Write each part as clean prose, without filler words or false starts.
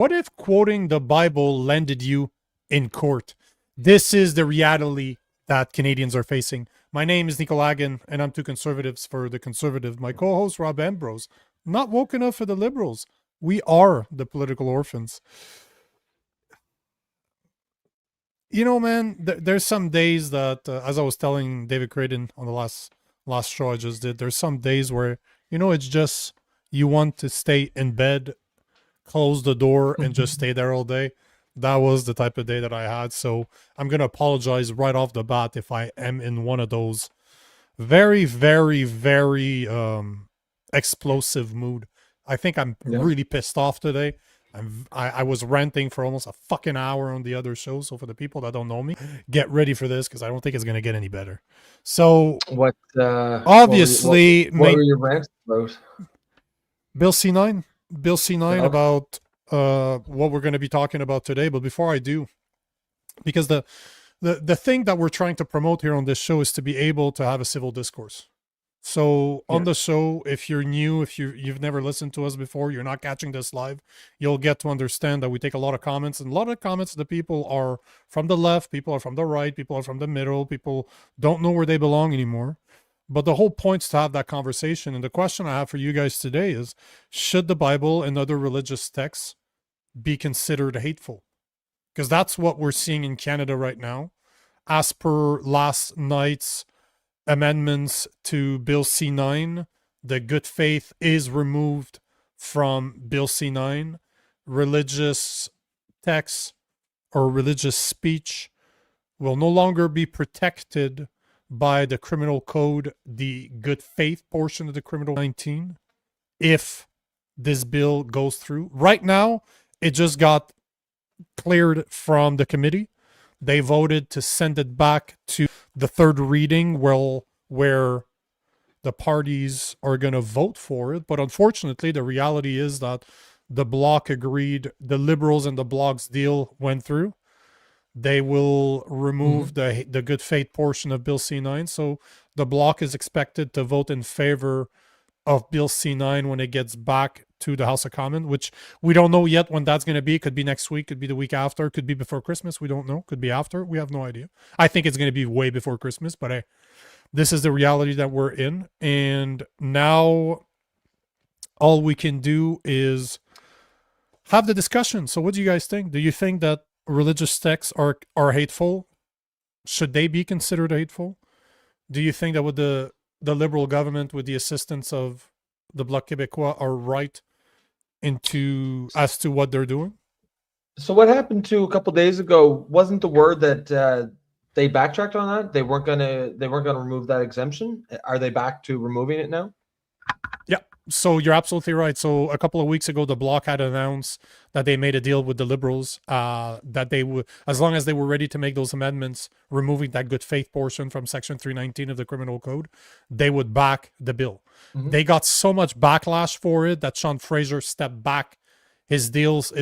What if quoting the Bible landed you in court? This is the reality that Canadians are facing. My name is Nico Lagan, and I'm two conservatives for the conservative. My co-host, Rob Ambrose, not woke enough for the liberals. We are the political orphans. You know, man, there's some days that, as I was telling David Creighton on the last show I just did, there's some days where, it's just you want to stay in bed, close the door, and just stay there all day. That was the type of day that I had. So I'm going to apologize right off the bat if I am in one of those very, very, very explosive mood. I think I'm really pissed off today. I was ranting for almost a fucking hour on the other show. So for the people that don't know me, get ready for this because I don't think it's going to get any better. So obviously, what were your rants about? Bill C-9. Bill C-9 about what we're going to be talking about today. But before I do, because the thing that we're trying to promote here on this show is to be able to have a civil discourse. So on the show, if you're new, if you've never listened to us before, you're not catching this live, you'll get to understand that we take a lot of comments, and a lot of comments, the people are from the left, people are from the right, people are from the middle, people don't know where they belong anymore. But the whole point is to have that conversation. And the question I have for you guys today is, should the Bible and other religious texts be considered hateful? Because that's what we're seeing in Canada right now. As per last night's amendments to Bill C-9, the good faith is removed from Bill C-9. Religious texts or religious speech will no longer be protected by the criminal code, the good faith portion of the criminal 19, if this bill goes through. Right now, it just got cleared from the committee. They voted to send it back to the third reading where the parties are going to vote for it. But unfortunately, the reality is that the bloc agreed, the Liberals and the bloc's deal went through. They will remove the good faith portion of Bill C-9. So the bloc is expected to vote in favor of Bill C-9 when it gets back to the House of Commons, which we don't know yet when that's going to be. Could be next week, could be the week after, could be before Christmas. We don't know. Could be after. We have no idea. I think it's going to be way before Christmas, but hey, this is the reality that we're in. And now all we can do is have the discussion. So what do you guys think? Do you think that religious texts are hateful? Should they be considered hateful? Do you think that with the Liberal government, with the assistance of the Bloc Québécois, are right as to what they're doing? So what happened to a couple days ago? Wasn't the word that they backtracked on that? They weren't gonna remove that exemption. Are they back to removing it now? Yeah. So you're absolutely right. So a couple of weeks ago, the Bloc had announced that they made a deal with the Liberals, that they would, as long as they were ready to make those amendments, removing that good faith portion from Section 319 of the Criminal Code, they would back the bill. They got so much backlash for it that Sean Fraser stepped back his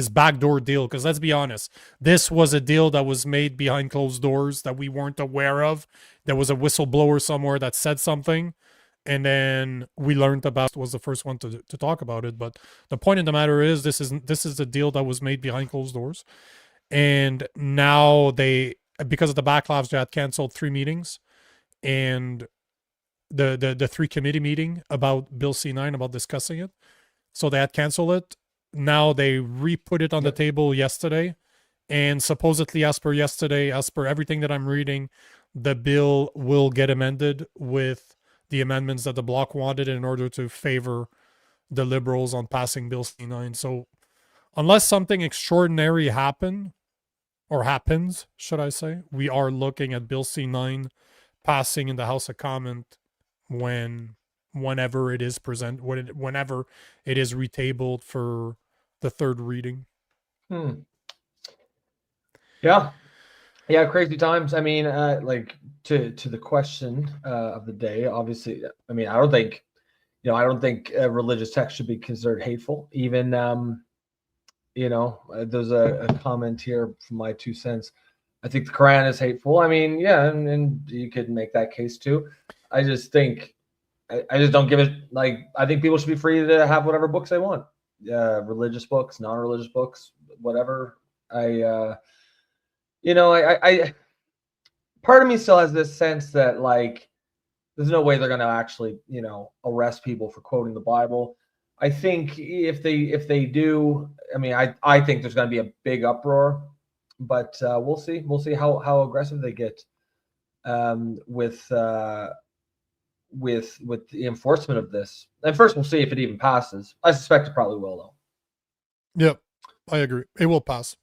backdoor deal. Because let's be honest, this was a deal that was made behind closed doors that we weren't aware of. There was a whistleblower somewhere that said something, and then we learned about, was the first one to talk about it. But the point of the matter is, this is the deal that was made behind closed doors. And now because of the backlash, they had canceled 3 meetings, and the 3 committee meeting about Bill C-9, about discussing it. So they had canceled it. Now they re-put it on the table yesterday. And supposedly, as per yesterday, as per everything that I'm reading, the bill will get amended with the amendments that the Bloc wanted in order to favor the Liberals on passing Bill C-9. So unless something extraordinary happens, should I say, we are looking at Bill C-9 passing in the House of Commons whenever it is whenever it is retabled for the third reading. Yeah, crazy times. I mean, like to the question of the day, obviously, I mean, I don't think religious text should be considered hateful. Even there's a comment here from my 2 cents. I think the Quran is hateful. I mean, yeah, and you could make that case too. I just think I just don't give it, like, I think people should be free to have whatever books they want. Religious books, non-religious books, whatever. I part of me still has this sense that like there's no way they're going to actually, arrest people for quoting the Bible. I think if they do, I mean, I think there's going to be a big uproar, but we'll see. We'll see how aggressive they get with the enforcement of this. And first, we'll see if it even passes. I suspect it probably will, though. Yep, I agree. It will pass.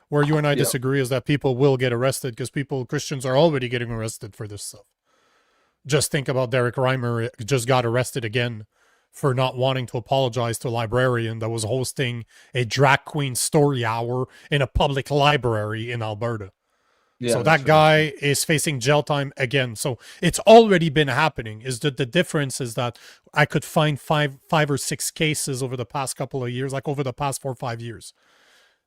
Where you and I disagree is that people will get arrested because Christians are already getting arrested for this stuff. Just think about Derek Reimer just got arrested again for not wanting to apologize to a librarian that was hosting a drag queen story hour in a public library in Alberta. Yeah, so that guy is facing jail time again. So it's already been happening. Is that the difference is that I could find five or six cases over the past couple of years, like over the past 4 or 5 years.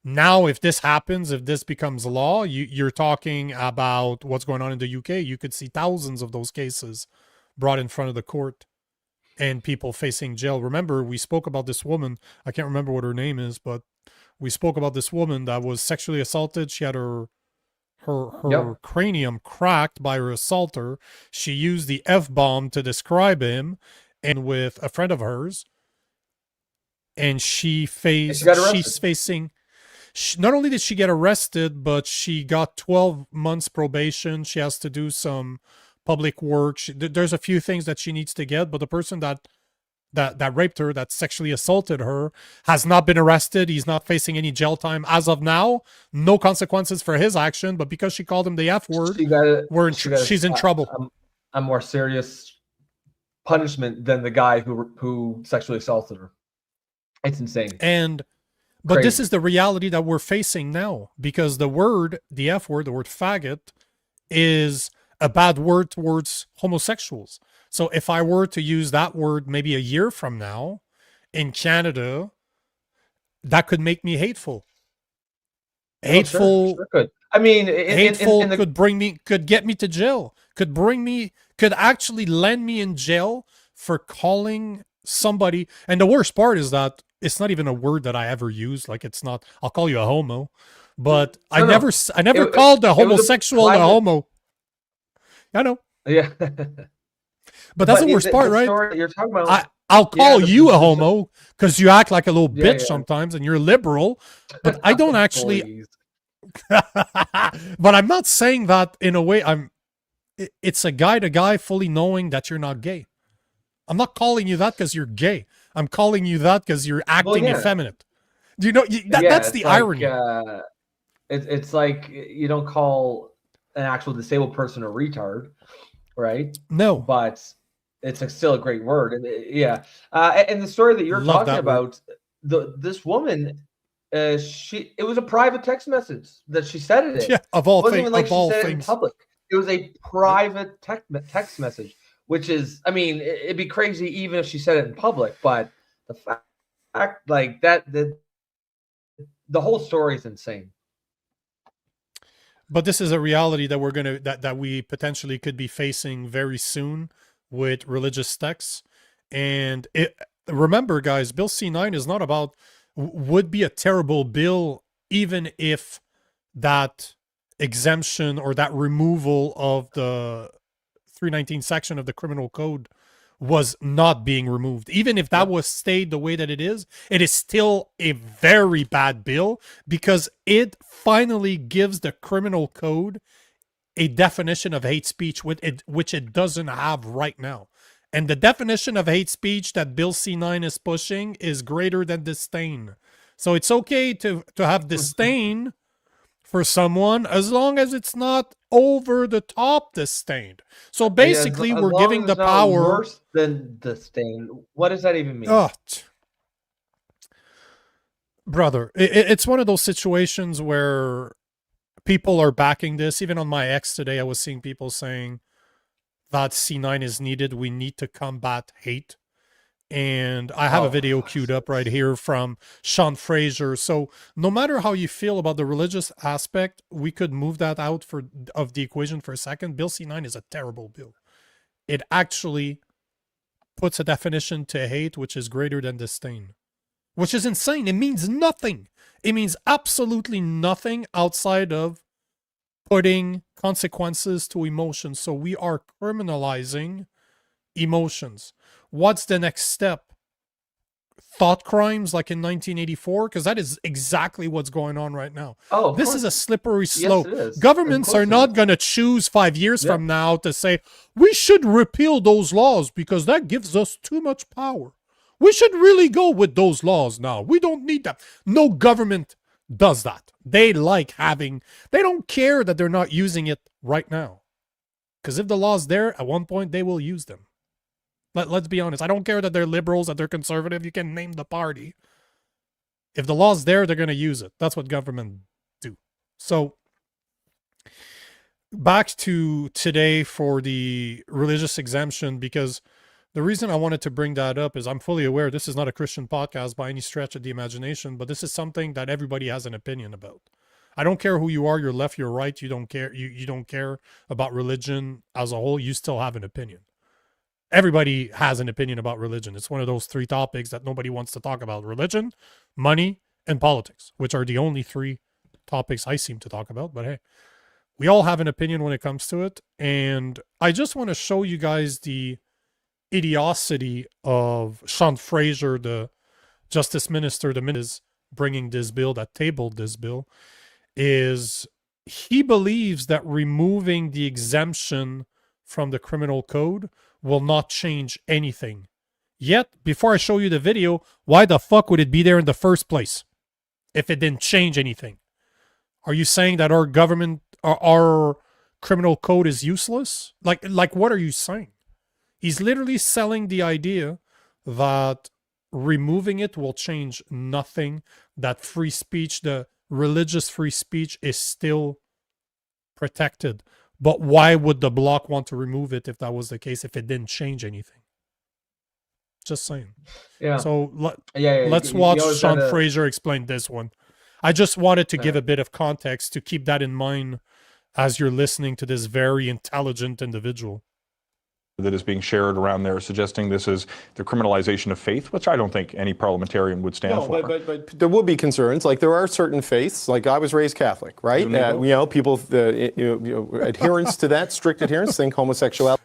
Now, if this happens, if this becomes law, you're talking about what's going on in the UK. You could see thousands of those cases brought in front of the court and people facing jail. Remember, we spoke about this woman. I can't remember what her name is, but we spoke about this woman that was sexually assaulted. She had her cranium cracked by her assaulter. She used the F-bomb to describe him, and with a friend of hers. And she's facing... Not only did she get arrested, but she got 12 months probation. She has to do some public work. There's a few things that she needs to get, but the person that raped her, that sexually assaulted her, has not been arrested. He's not facing any jail time as of now. No consequences for his action, but because she called him the F word, she's in trouble. A more serious punishment than the guy who sexually assaulted her. It's insane. But crazy. This is the reality that we're facing now, because the F word, the word faggot, is a bad word towards homosexuals. So if I were to use that word maybe a year from now in Canada, that could make me hateful. Hateful. Sure could. I mean, could get me to jail. Could actually land me in jail for calling somebody. And the worst part is that it's not even a word that I ever use. Like, it's not, I'll call you a homo, but I never called a homosexual a homo. I know. Yeah. But that's the worst part, right? You're talking about, I'll call you a homo because you act like a little bitch sometimes and you're liberal, but I don't actually, but I'm not saying that in a way. It's a guy to guy fully knowing that you're not gay. I'm not calling you that because you're gay. I'm calling you that because you're acting effeminate. Do you know that's the irony? It's like you don't call an actual disabled person a retard, right? No, but it's still a great word. And and the story that you're talking about, this woman, it was a private text message that she said it in. Yeah, of all things, it wasn't even like she said it in public. It was a private text message. Which is, I mean, it'd be crazy even if she said it in public, but the fact like that, the whole story is insane. But this is a reality that that we potentially could be facing very soon with religious texts. And remember, guys, Bill C-9 is not about, would be a terrible bill even if that exemption or that removal of the 319 section of the criminal code was not being removed. Even if that was stayed the way that it is still a very bad bill because it finally gives the criminal code a definition of hate speech which it doesn't have right now. And the definition of hate speech that Bill C-9 is pushing is greater than disdain. So it's okay to have disdain for someone as long as it's not over the top disdain. So basically, we're giving the power worse than disdain. What does that even mean? Oh, brother, it's one of those situations where people are backing this. Even on my X today, I was seeing people saying that C-9 is needed. We need to combat hate. And I have a video queued up right here from Sean Fraser. So no matter how you feel about the religious aspect, we could move that out of the equation for a second. Bill C-9 is a terrible bill. It actually puts a definition to hate which is greater than disdain, which is insane. It means nothing. It means absolutely nothing outside of putting consequences to emotions. So we are criminalizing emotions. What's the next step? Thought crimes like in 1984? Because that is exactly what's going on right now. Oh, this is a slippery slope. Yes, it is. Governments are not going to choose 5 years from now to say, we should repeal those laws because that gives us too much power. We should really go with those laws now. We don't need that. No government does that. They like having, they don't care that they're not using it right now. Because if the law's there, at one point they will use them. Let's be honest. I don't care that they're liberals, that they're conservative. You can name the party. If the law's there, they're going to use it. That's what government do. So back to today for the religious exemption, because the reason I wanted to bring that up is I'm fully aware this is not a Christian podcast by any stretch of the imagination, but this is something that everybody has an opinion about. I don't care who you are, you're left, you're right, you don't care, you don't care about religion as a whole, you still have an opinion. Everybody has an opinion about religion. It's one of those 3 topics that nobody wants to talk about: religion, money, and politics, which are the only 3 topics I seem to talk about. But hey, we all have an opinion when it comes to it. And I just want to show you guys the idiocy of Sean Fraser, the justice minister, the minister bringing this bill, that tabled this bill, is he believes that removing the exemption from the criminal code will not change anything. Yet, before I show you the video, why the fuck would it be there in the first place if it didn't change anything? Are you saying that our government, our criminal code is useless? Like what are you saying? He's literally selling the idea that removing it will change nothing, that free speech, the religious free speech, is still protected. But why would the bloc want to remove it if that was the case, if it didn't change anything? Just saying. Yeah. So let's watch Sean Fraser explain this one. I just wanted to give a bit of context to keep that in mind as you're listening to this very intelligent individual. That is being shared around there, suggesting this is the criminalization of faith, which I don't think any parliamentarian would stand for. But there will be concerns. Like, there are certain faiths. Like, I was raised Catholic, right? People, adherence to that, strict adherence, think homosexuality.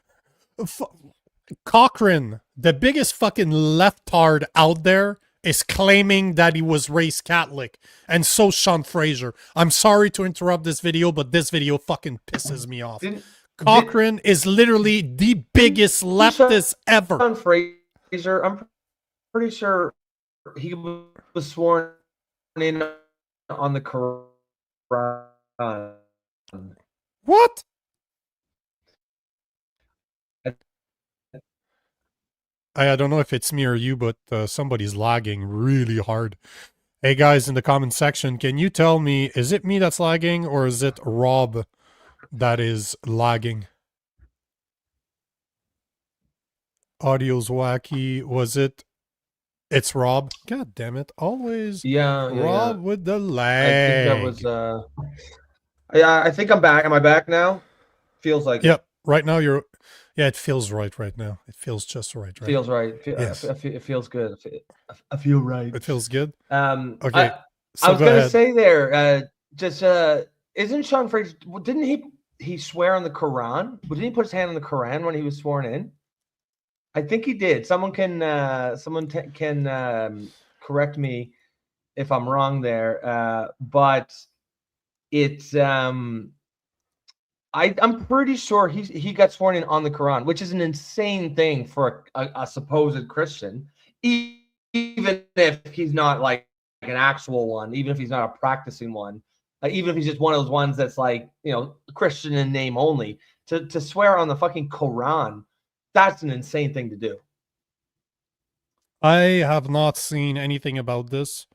Cochrane, the biggest fucking leftard out there, is claiming that he was raised Catholic, and so Sean Fraser. I'm sorry to interrupt this video, but this video fucking pisses me off. Cochrane is literally the biggest leftist ever. Sean Fraser, I'm pretty sure he was sworn in on the Quran. What? I don't know if it's me or you, but somebody's lagging really hard. Hey guys, in the comment section, can you tell me, is it me that's lagging or is it Rob that is lagging? Audio's wacky. Was it? It's Rob. God damn it! Always. Rob with the lag. I think that was. Yeah, I think I'm back. Am I back now? Feels like. Yep. Right now you're. Yeah, it feels right now. It feels just right. Feels right. Yes. It feels good. I feel right. It feels good. Okay. I was gonna say there. Isn't Sean Fraser? Didn't he swear on the Quran? Didn't he put his hand on the Quran when he was sworn in? I think he did. Someone can correct me if I'm wrong there. But it's I'm pretty sure he got sworn in on the Quran, which is an insane thing for a supposed Christian, even if he's not like an actual one, even if he's not a practicing one, even if he's just one of those ones that's like, Christian in name only. To swear on the fucking Quran, that's an insane thing to do. I have not seen anything about this.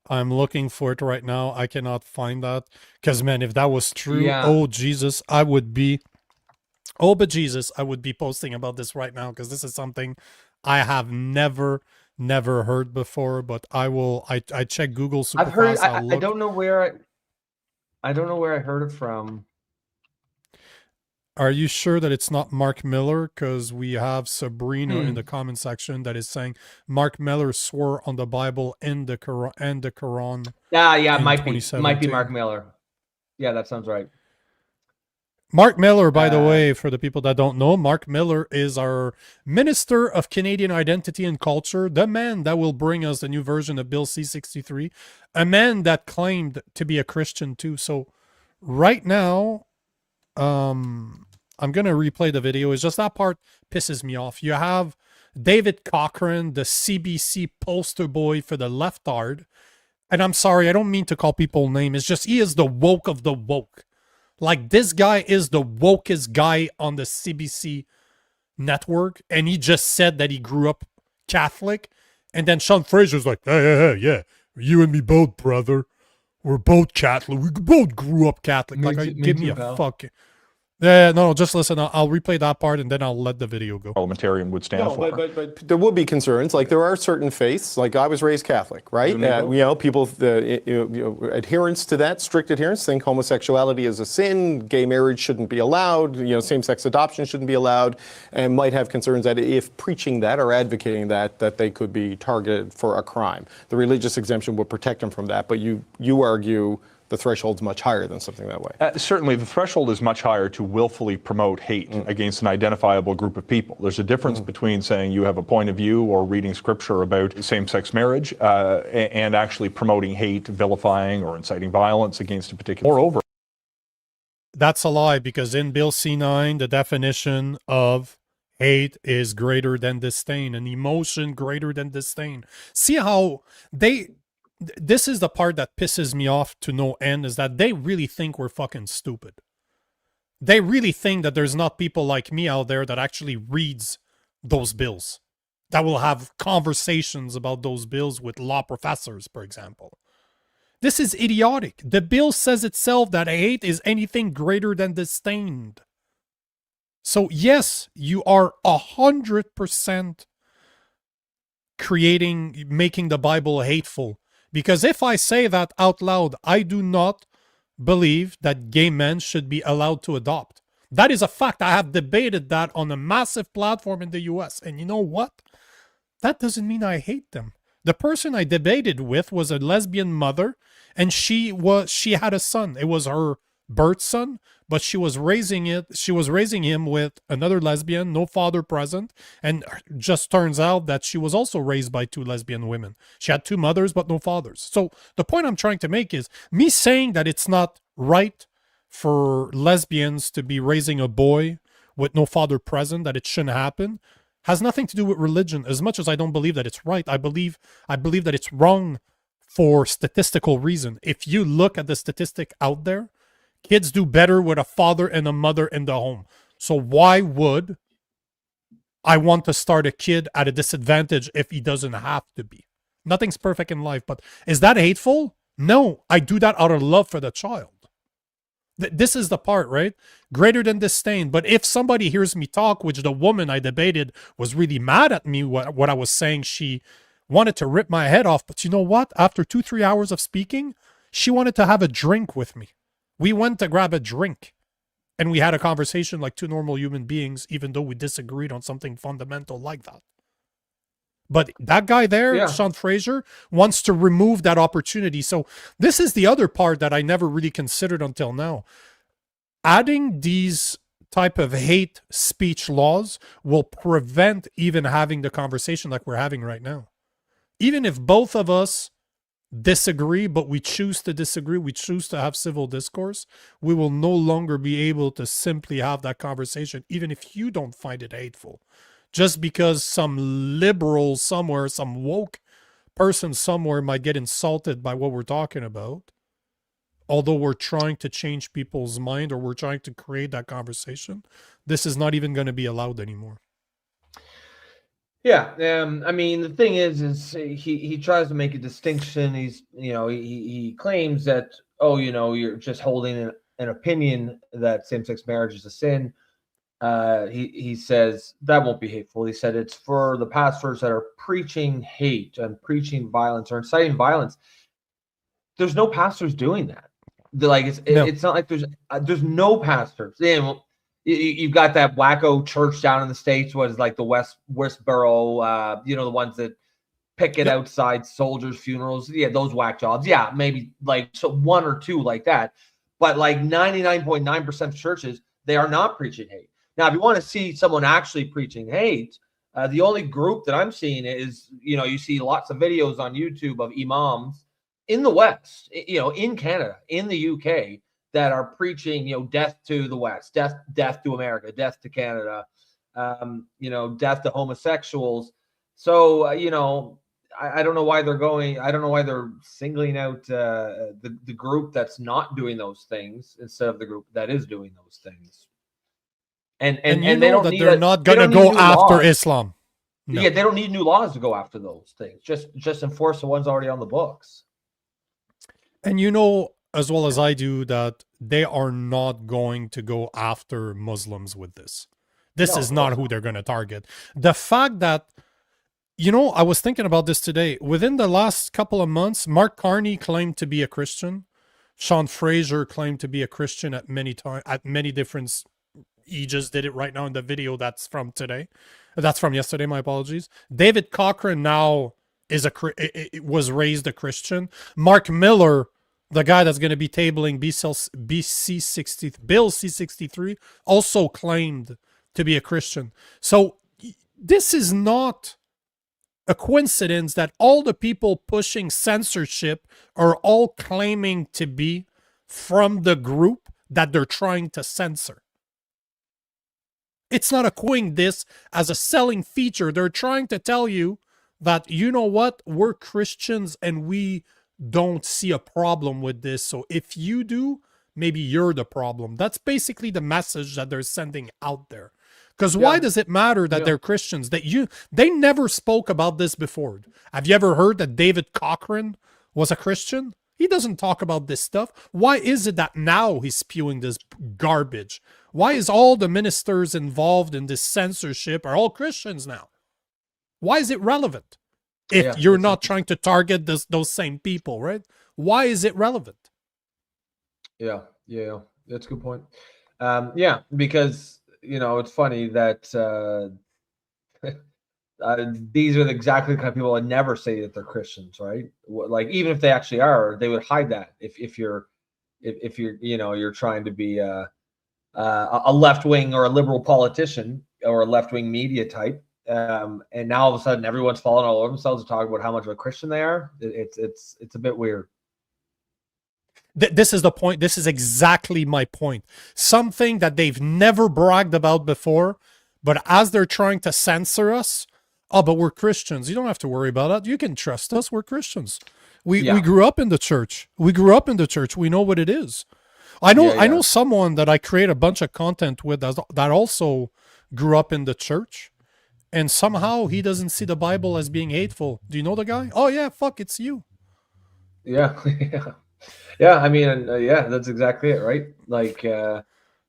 I'm looking for it right now. I cannot find that. Because, man, if that was true, oh, Jesus, I would be... Oh, but Jesus, I would be posting about this right now. Because this is something I have never heard before. But I will... I check Google super I've heard... fast. I don't know where I heard it from. Are you sure that it's not Mark Miller? Because we have Sabrina in the comment section that is saying Mark Miller swore on the Bible and the Quran. Yeah, in might be 2017. Mark Miller. Yeah, that sounds right. Mark Miller, by the way, for the people that don't know, Mark Miller is our Minister of Canadian Identity and Culture, the man that will bring us the new version of Bill C-63, a man that claimed to be a Christian too. So right now, I'm going to replay the video. It's just that part pisses me off. You have David Cochrane, the CBC poster boy for the leftard. And I'm sorry, I don't mean to call people names. It's just he is the woke of the woke. Like, this guy is the wokest guy on the CBC network, and he just said that he grew up Catholic, and then Sean Fraser's like, hey, yeah, you and me both, brother. We're both Catholic. We both grew up Catholic. Give me a fucking... Yeah, no, just listen. I'll replay that part and then I'll let the video go. Parliamentarian would stand for. But there would be concerns. Like, there are certain faiths. Like, I was raised Catholic, right? People, adherence to that, strict adherence, think homosexuality is a sin, gay marriage shouldn't be allowed, same-sex adoption shouldn't be allowed, and might have concerns that if preaching that or advocating that they could be targeted for a crime. The religious exemption would protect them from that, but you argue the threshold's much higher than something that way. Certainly, the threshold is much higher to willfully promote hate against an identifiable group of people. There's a difference between saying you have a point of view or reading scripture about same-sex marriage and actually promoting hate, vilifying, or inciting violence against a particular... Moreover, that's a lie, because in Bill C-9, the definition of hate is greater than disdain, an emotion greater than disdain. See how this is the part that pisses me off to no end, is that they really think we're fucking stupid. They really think that there's not people like me out there that actually reads those bills, that will have conversations about those bills with law professors, for example. This is idiotic. The bill says itself that hate is anything greater than disdain. So yes, you are 100% making the Bible hateful. Because if I say that out loud, I do not believe that gay men should be allowed to adopt. That is a fact. I have debated that on a massive platform in the US. And you know what? That doesn't mean I hate them. The person I debated with was a lesbian mother, and she had a son. It was her birth son, but she was raising him with another lesbian, no father present, and just turns out that she was also raised by two lesbian women. She had two mothers but no fathers. So the point I'm trying to make is, me saying that it's not right for lesbians to be raising a boy with no father present, that it shouldn't happen, has nothing to do with religion. As much as I don't believe that it's right, I believe that it's wrong for statistical reason. If you look at the statistic out there, kids do better with a father and a mother in the home. So why would I want to start a kid at a disadvantage if he doesn't have to be? Nothing's perfect in life, but is that hateful? No, I do that out of love for the child. This is the part, right? Greater than disdain. But if somebody hears me talk, which the woman I debated was really mad at me, what I was saying, she wanted to rip my head off. But you know what? After 2-3 hours of speaking, she wanted to have a drink with me. We went to grab a drink, and we had a conversation like two normal human beings, even though we disagreed on something fundamental like that. But that guy there, Sean Fraser, wants to remove that opportunity. So this is the other part that I never really considered until now. Adding these type of hate speech laws will prevent even having the conversation like we're having right now. Even if both of us disagree, but we choose to disagree, we choose to have civil discourse, we will no longer be able to simply have that conversation, even if you don't find it hateful. Just because some liberal somewhere, some woke person somewhere might get insulted by what we're talking about, although we're trying to change people's mind or we're trying to create that conversation, this is not even going to be allowed anymore. Yeah, I mean, the thing is he tries to make a distinction. He claims that, you're just holding an opinion that same-sex marriage is a sin. He says that won't be hateful. He said it's for the pastors that are preaching hate and preaching violence or inciting violence. There's no pastors doing that. It's not like there's no pastors. you've got that wacko church down in the States, was like the Westboro, the ones that picket outside soldiers' funerals. Yeah, those whack jobs. Yeah, maybe like one or two like that. But like 99.9% of churches, they are not preaching hate. Now, if you want to see someone actually preaching hate, the only group that I'm seeing is, you see lots of videos on YouTube of imams in the West, in Canada, in the UK, that are preaching, death to the West, death to America, death to Canada, death to homosexuals. So, I don't know why they're going. I don't know why they're singling out the group that's not doing those things instead of the group that is doing those things. And they don't need they're not going to go after laws. Islam. No. Yeah, they don't need new laws to go after those things. Just enforce the ones already on the books. And as well as I do, that they are not going to go after Muslims with this. This is not who they're going to target. The fact that, I was thinking about this today. Within the last couple of months, Mark Carney claimed to be a Christian. Sean Fraser claimed to be a Christian at many different. He just did it right now in the video that's from today. That's from yesterday. My apologies. David Cochran now was raised a Christian. Mark Miller, the guy that's going to be tabling Bill C-63, also claimed to be a Christian. So this is not a coincidence that all the people pushing censorship are all claiming to be from the group that they're trying to censor. It's not acquiring this as a selling feature. They're trying to tell you that, we're Christians and we don't see a problem with this. So if you do, maybe you're the problem. That's basically the message that they're sending out there. Because why does it matter that they're Christians? They never spoke about this before. Have you ever heard that David Cochran was a Christian? He doesn't talk about this stuff. Why is it that now he's spewing this garbage? Why is all the ministers involved in this censorship are all Christians now? Why is it relevant? If you're not trying to target those same people, right? Why is it relevant? Yeah, that's a good point. Because it's funny that these are exactly the kind of people that never say that they're Christians, right? Like, even if they actually are, they would hide that if you're trying to be a left-wing or a liberal politician or a left-wing media type. And now all of a sudden everyone's falling all over themselves to talk about how much of a Christian they are. It's a bit weird. This is the point. This is exactly my point. Something that they've never bragged about before, but as they're trying to censor us, but we're Christians. You don't have to worry about that. You can trust us. We're Christians. We grew up in the church. We know what it is. I know someone that I create a bunch of content with that also grew up in the church, and somehow he doesn't see the Bible as being hateful. Do you know the guy? Oh yeah, fuck, it's you. Yeah. Yeah, I mean, that's exactly it, right? Like, I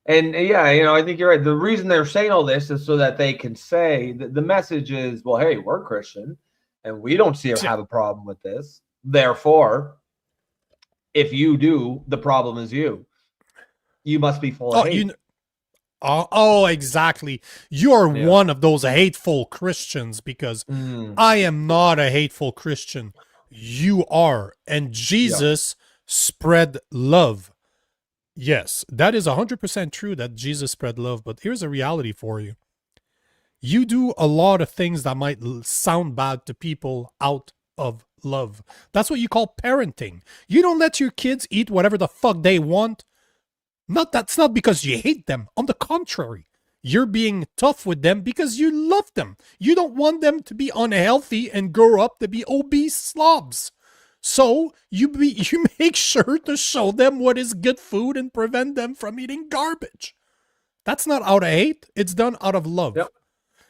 think you're right. The reason they're saying all this is so that they can say that the message is, well, hey, we're Christian, and we don't have a problem with this. Therefore, if you do, the problem is you. You must be full of hate. Exactly. You're one of those hateful Christians because I am not a hateful Christian. You are. And Jesus spread love. Yes, that is 100% true that Jesus spread love. But here's a reality for you. You do a lot of things that might sound bad to people out of love. That's what you call parenting. You don't let your kids eat whatever the fuck they want. That's not because you hate them. On the contrary, you're being tough with them because you love them. You don't want them to be unhealthy and grow up to be obese slobs. So you make sure to show them what is good food and prevent them from eating garbage. That's not out of hate. It's done out of love. Yep.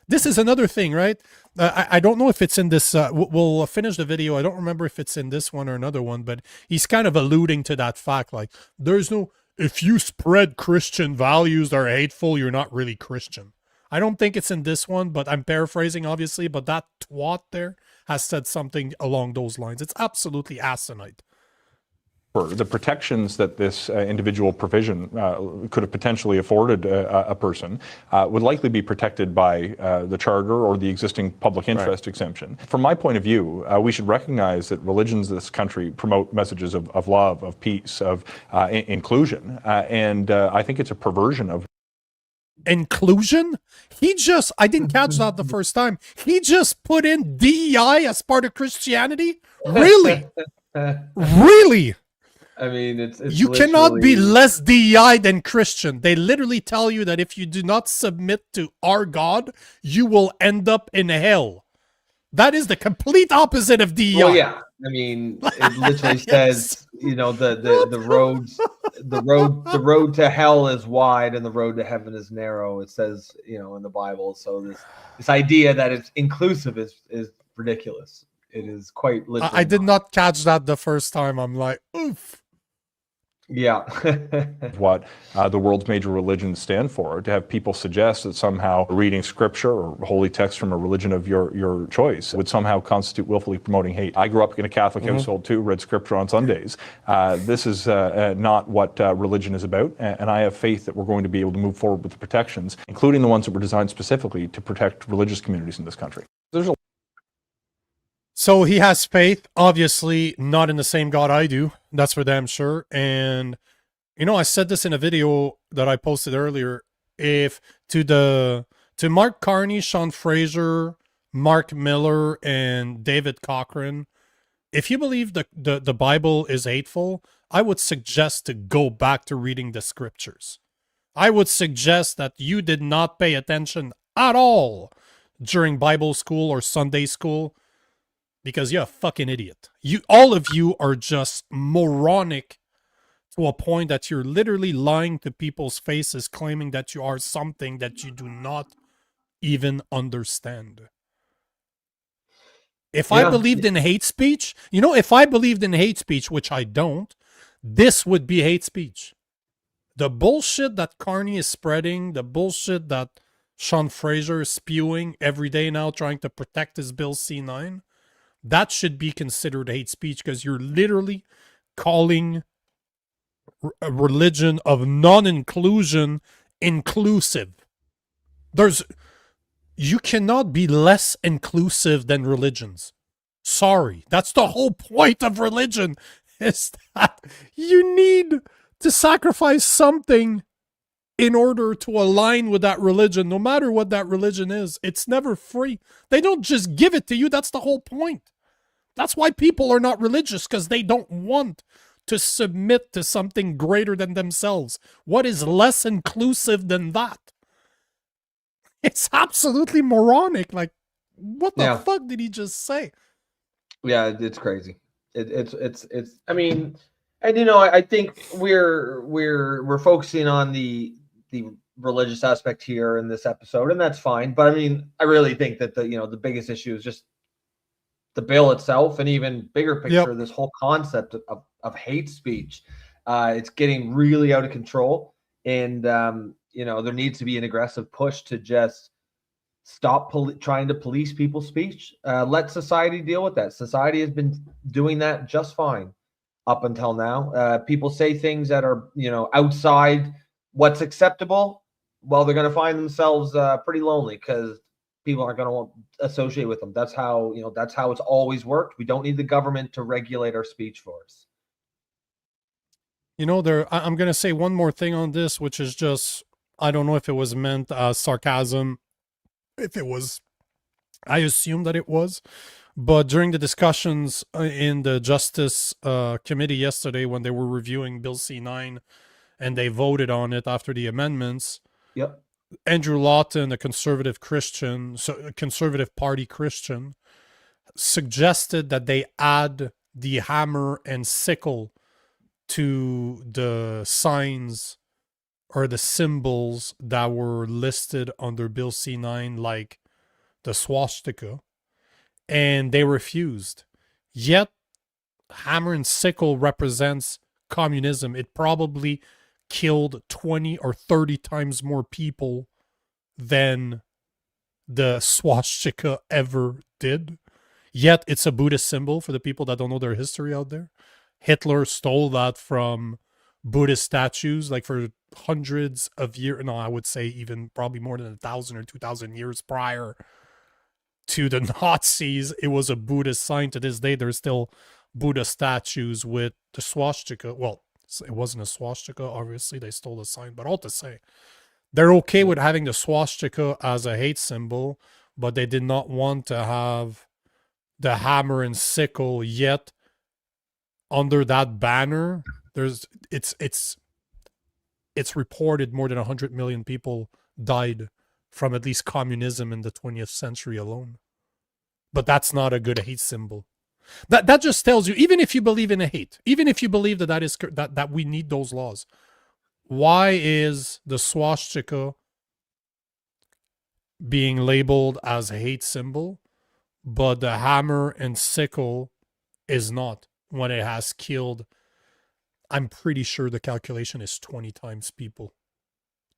This is another thing, right? I don't know if it's in this. We'll finish the video. I don't remember if it's in this one or another one, but he's kind of alluding to that fact. Like, if you spread Christian values that are hateful, you're not really Christian. I don't think it's in this one, but I'm paraphrasing, obviously. But that twat there has said something along those lines. It's absolutely asinine. The protections that this individual provision could have potentially afforded a person would likely be protected by the Charter or the existing public interest exemption. From my point of view, we should recognize that religions in this country promote messages of love, of peace, of inclusion, and I think it's a perversion of inclusion. I didn't catch that the first time. He just put in DEI as part of Christianity? Really? Really? I mean, it's you cannot be less DEI than Christian. They literally tell you that if you do not submit to our God, you will end up in hell. That is the complete opposite of DEI. Well, yeah. I mean, it literally says, you know, the road to hell is wide and the road to heaven is narrow. It says, you know, in the Bible. So this idea that it's inclusive is ridiculous. It is quite literal. I did not catch that the first time. I'm like, oof. Yeah. what the world's major religions stand for. To have people suggest that somehow reading scripture or holy text from a religion of your choice would somehow constitute willfully promoting hate. I grew up in a Catholic household too, read scripture on Sundays. This is not what religion is about, and I have faith that we're going to be able to move forward with the protections, including the ones that were designed specifically to protect religious communities in this country. So he has faith, obviously not in the same God I do. That's for damn sure. And, you know, I said this in a video that I posted earlier. If to Mark Carney, Sean Fraser, Mark Miller, and David Cochran, if you believe the Bible is hateful, I would suggest to go back to reading the scriptures. I would suggest that you did not pay attention at all during Bible school or Sunday school, because you're a fucking idiot. All of you are just moronic to a point that you're literally lying to people's faces, claiming that you are something that you do not even understand. If I believed in hate speech, you know, if I believed in hate speech, which I don't, this would be hate speech. The bullshit that Carney is spreading, the bullshit that Sean Fraser is spewing every day now, trying to protect his Bill C-9, that should be considered hate speech, because you're literally calling a religion of non-inclusion inclusive. You cannot be less inclusive than religions. Sorry. That's the whole point of religion, is that you need to sacrifice something in order to align with that religion, no matter what that religion is. It's never free. They don't just give it to you. That's the whole point. That's why people are not religious, because they don't want to submit to something greater than themselves. What is less inclusive than that? It's absolutely moronic. Like, what the fuck did he just say? Yeah, it's crazy. It's I mean, and you know, I think we're focusing on the religious aspect here in this episode, and that's fine. But I mean, I really think that the biggest issue is just the bill itself, and even bigger picture, this whole concept of hate speech. It's getting really out of control, and there needs to be an aggressive push to just stop trying to police people's speech. Let society deal with that. Society has been doing that just fine up until now. People say things that are outside what's acceptable. Well, they're going to find themselves pretty lonely, because people aren't going to associate with them. That's how it's always worked. We don't need the government to regulate our speech for us. I'm going to say one more thing on this, which is just, I don't know if it was meant as sarcasm. If it was, I assume that it was. But during the discussions in the Justice Committee yesterday, when they were reviewing Bill C-9 and they voted on it after the amendments, Andrew Lawton, a conservative Christian, so a conservative party Christian, suggested that they add the hammer and sickle to the signs or the symbols that were listed under Bill C-9, like the swastika, and they refused. Yet, hammer and sickle represents communism. It probably killed 20 or 30 times more people than the swastika ever did. Yet, it's a Buddhist symbol for the people that don't know their history out there. Hitler stole that from Buddhist statues, like for hundreds of years. No, I would say even probably more than 1,000 or 2,000 years prior to the Nazis. It was a Buddhist sign. To this day, there's still Buddha statues with the swastika. Well, it wasn't a swastika, obviously. They stole the sign. But all to say, they're okay with having the swastika as a hate symbol, but they did not want to have the hammer and sickle. Yet under that banner, it's reported more than 100 million people died from at least communism in the 20th century alone. But that's not a good hate symbol. That just tells you, even if you believe in a hate, even if you believe that we need those laws, why is the swastika being labeled as a hate symbol, but the hammer and sickle is not, when it has killed, I'm pretty sure the calculation is 20 times people.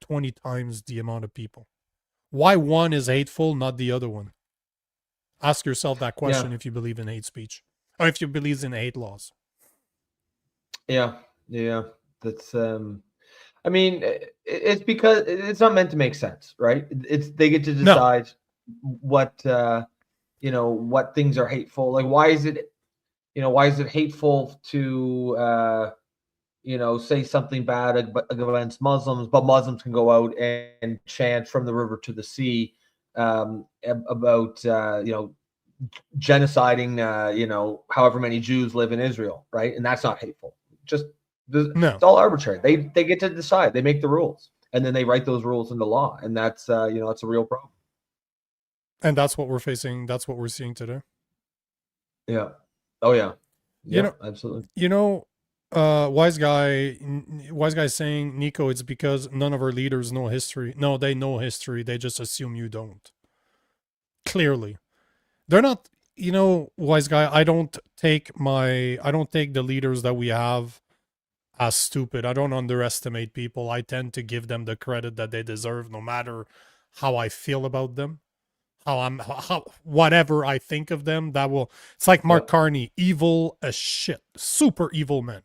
20 times the amount of people. Why one is hateful, not the other one? Ask yourself that question if you believe in hate speech. Or if you believe in hate laws. Yeah. That's I mean, it's because it's not meant to make sense, right? They get to decide what what things are hateful. Like, why is it hateful to say something bad against Muslims, but Muslims can go out and chant from the river to the sea about genociding however many Jews live in Israel, right? And that's not hateful. It's all arbitrary. They get to decide. They make the rules, and then they write those rules into law, and that's it's a real problem. And that's what we're facing. That's what we're seeing today. Yeah. Oh yeah. Yeah. Absolutely. Wise guy saying, Nico, it's because none of our leaders know history. No, they know history. They just assume you don't. Clearly, they're not. Wise guy, I don't take the leaders that we have as stupid. I don't underestimate people. I tend to give them the credit that they deserve, no matter how I feel about them, how whatever I think of them. It's like Mark Carney, evil as shit, super evil man.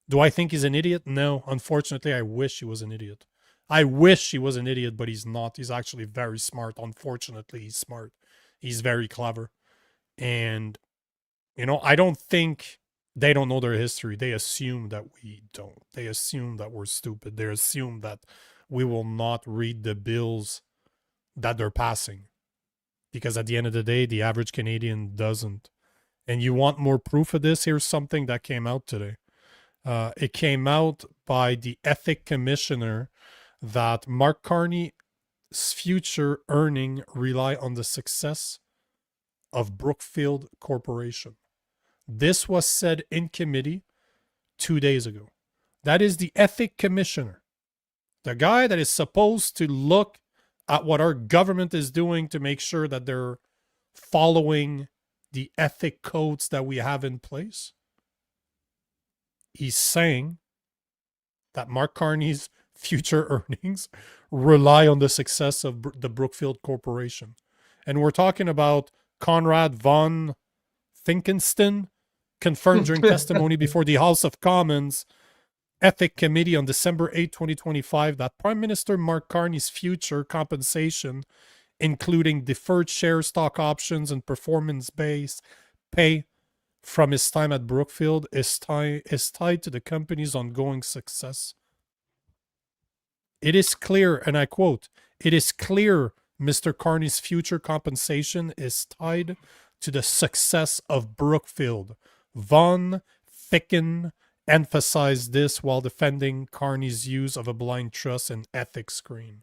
Do I think he's an idiot? No. Unfortunately, I wish he was an idiot. I wish he was an idiot, but he's not. He's actually very smart. Unfortunately, he's smart. He's very clever. And, I don't think they don't know their history. They assume that we don't. They assume that we're stupid. They assume that we will not read the bills that they're passing. Because at the end of the day, the average Canadian doesn't. And you want more proof of this? Here's something that came out today. It came out by the ethic commissioner that Mark Carney's future earnings rely on the success of Brookfield Corporation. This was said in committee 2 days ago. That is the ethic commissioner, the guy that is supposed to look at what our government is doing to make sure that they're following the ethic codes that we have in place. He's saying that Mark Carney's future earnings rely on the success of the Brookfield Corporation. And we're talking about Conrad von Finkenstein, confirmed during testimony before the House of Commons Ethic Committee on December 8, 2025, that Prime Minister Mark Carney's future compensation, including deferred share stock options and performance-based pay from his time at Brookfield, is tied to the company's ongoing success. It is clear, and I quote, "It is clear Mr. Carney's future compensation is tied to the success of Brookfield." Von Ficken emphasized this while defending Carney's use of a blind trust and ethics screen.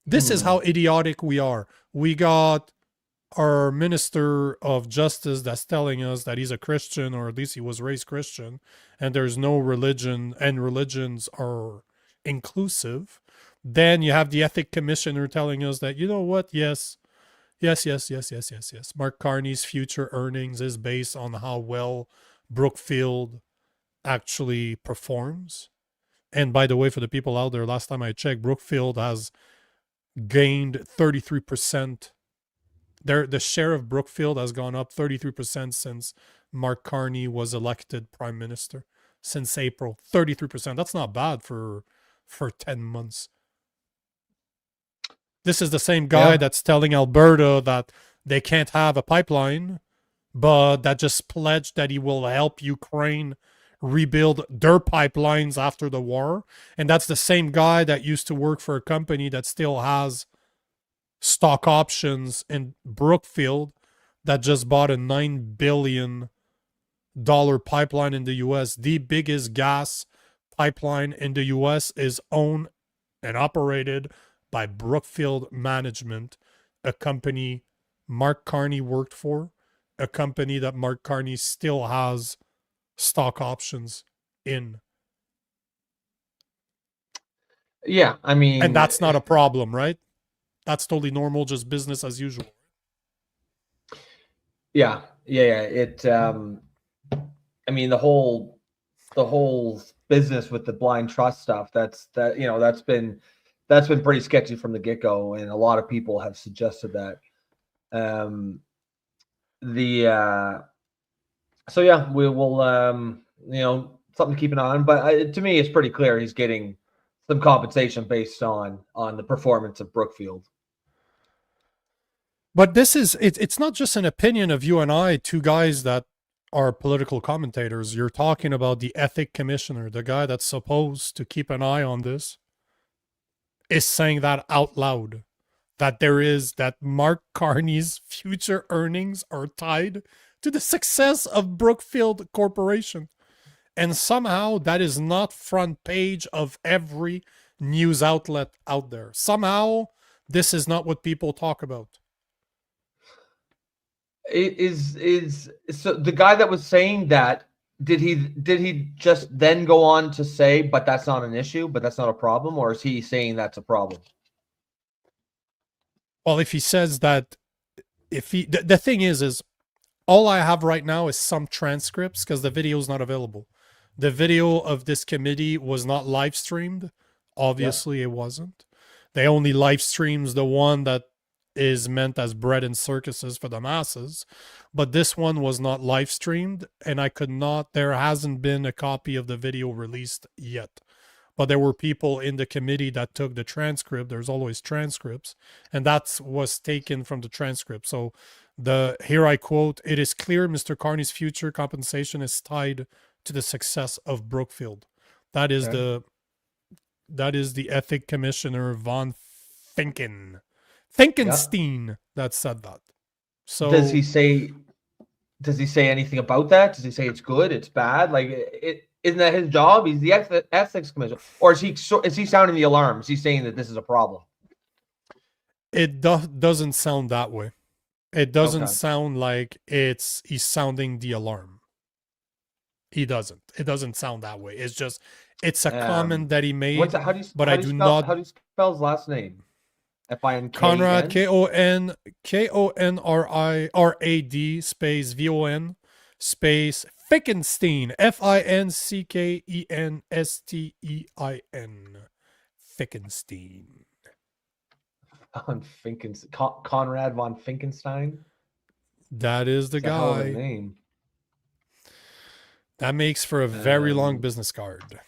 This is how idiotic we are. We got our Minister of Justice that's telling us that he's a Christian, or at least he was raised Christian, and there's no religion, and religions are inclusive. Then you have the ethic commissioner telling us that, you know what, yes. Mark Carney's future earnings is based on how well Brookfield actually performs. And by the way, for the people out there, last time I checked, Brookfield has gained 33%. The share of Brookfield has gone up 33% since Mark Carney was elected prime minister since April. 33%. That's not bad for 10 months. This is the same guy that's telling Alberta that they can't have a pipeline, but that just pledged that he will help Ukraine rebuild their pipelines after the war. And that's the same guy that used to work for a company that still has stock options in Brookfield that just bought a $9 billion pipeline in the US. The biggest gas pipeline in the US is owned and operated by Brookfield Management, a company Mark Carney worked for, a company that Mark Carney still has stock options in. Yeah, I mean, and that's not a problem, right? That's totally normal, just business as usual. Yeah. It. I mean, the whole business with the blind trust stuff. That's been pretty sketchy from the get-go, and a lot of people have suggested that. So yeah, we will. Something to keep an eye on. But to me, it's pretty clear he's getting some compensation based on the performance of Brookfield. But this is it's not just an opinion of you and I, two guys that are political commentators. You're talking about the ethic commissioner, the guy that's supposed to keep an eye on this, is saying that out loud, that Mark Carney's future earnings are tied to the success of Brookfield Corporation. And somehow that is not front page of every news outlet out there. Somehow this is not what people talk about. Is so the guy that was saying that, did he just then go on to say, but that's not an issue, but that's not a problem, or is he saying that's a problem? Well, if he says that, the thing is all I have right now is some transcripts because the video is not available. The video of this committee was not live streamed. Obviously, It wasn't. They only live streams the one that is meant as bread and circuses for the masses. But this one was not live streamed, and there hasn't been a copy of the video released yet. But there were people in the committee that took the transcript. There's always transcripts, and that was taken from the transcript. So here I quote, "It is clear Mr. Carney's future compensation is tied to the success of Brookfield." That is the ethic commissioner von Finkenstein that said that. So does he say anything about that? Does he say it's good, it's bad? Like, isn't that his job? He's the ethics commissioner, or is he sounding the alarm? Is he saying that this is a problem? It doesn't sound that way. It doesn't sound like he's sounding the alarm. He doesn't. It doesn't sound that way. It's a comment that he made. How do you spell his last name? F-I-N-K-E-N? Conrad, Konrad space VON space Finkenstein, Finkenstein, Finkenstein. Conrad von Finkenstein? That is the guy. Hell of a name. That makes for a very long business card.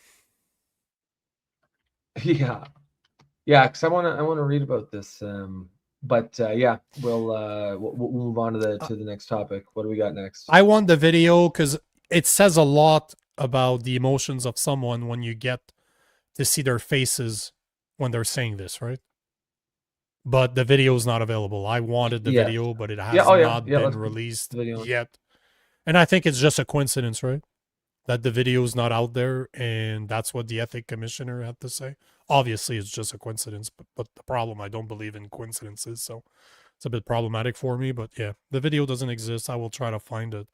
Yeah, because I want to read about this. We'll move on to the next topic. What do we got next? I want the video because it says a lot about the emotions of someone when you get to see their faces when they're saying this, right? But the video is not available. I wanted the video, but it has not been released yet. And I think it's just a coincidence, right? That the video is not out there, and that's what the ethic commissioner had to say. Obviously, it's just a coincidence, but the problem, I don't believe in coincidences, so it's a bit problematic for me. But yeah, the video doesn't exist. I will try to find it.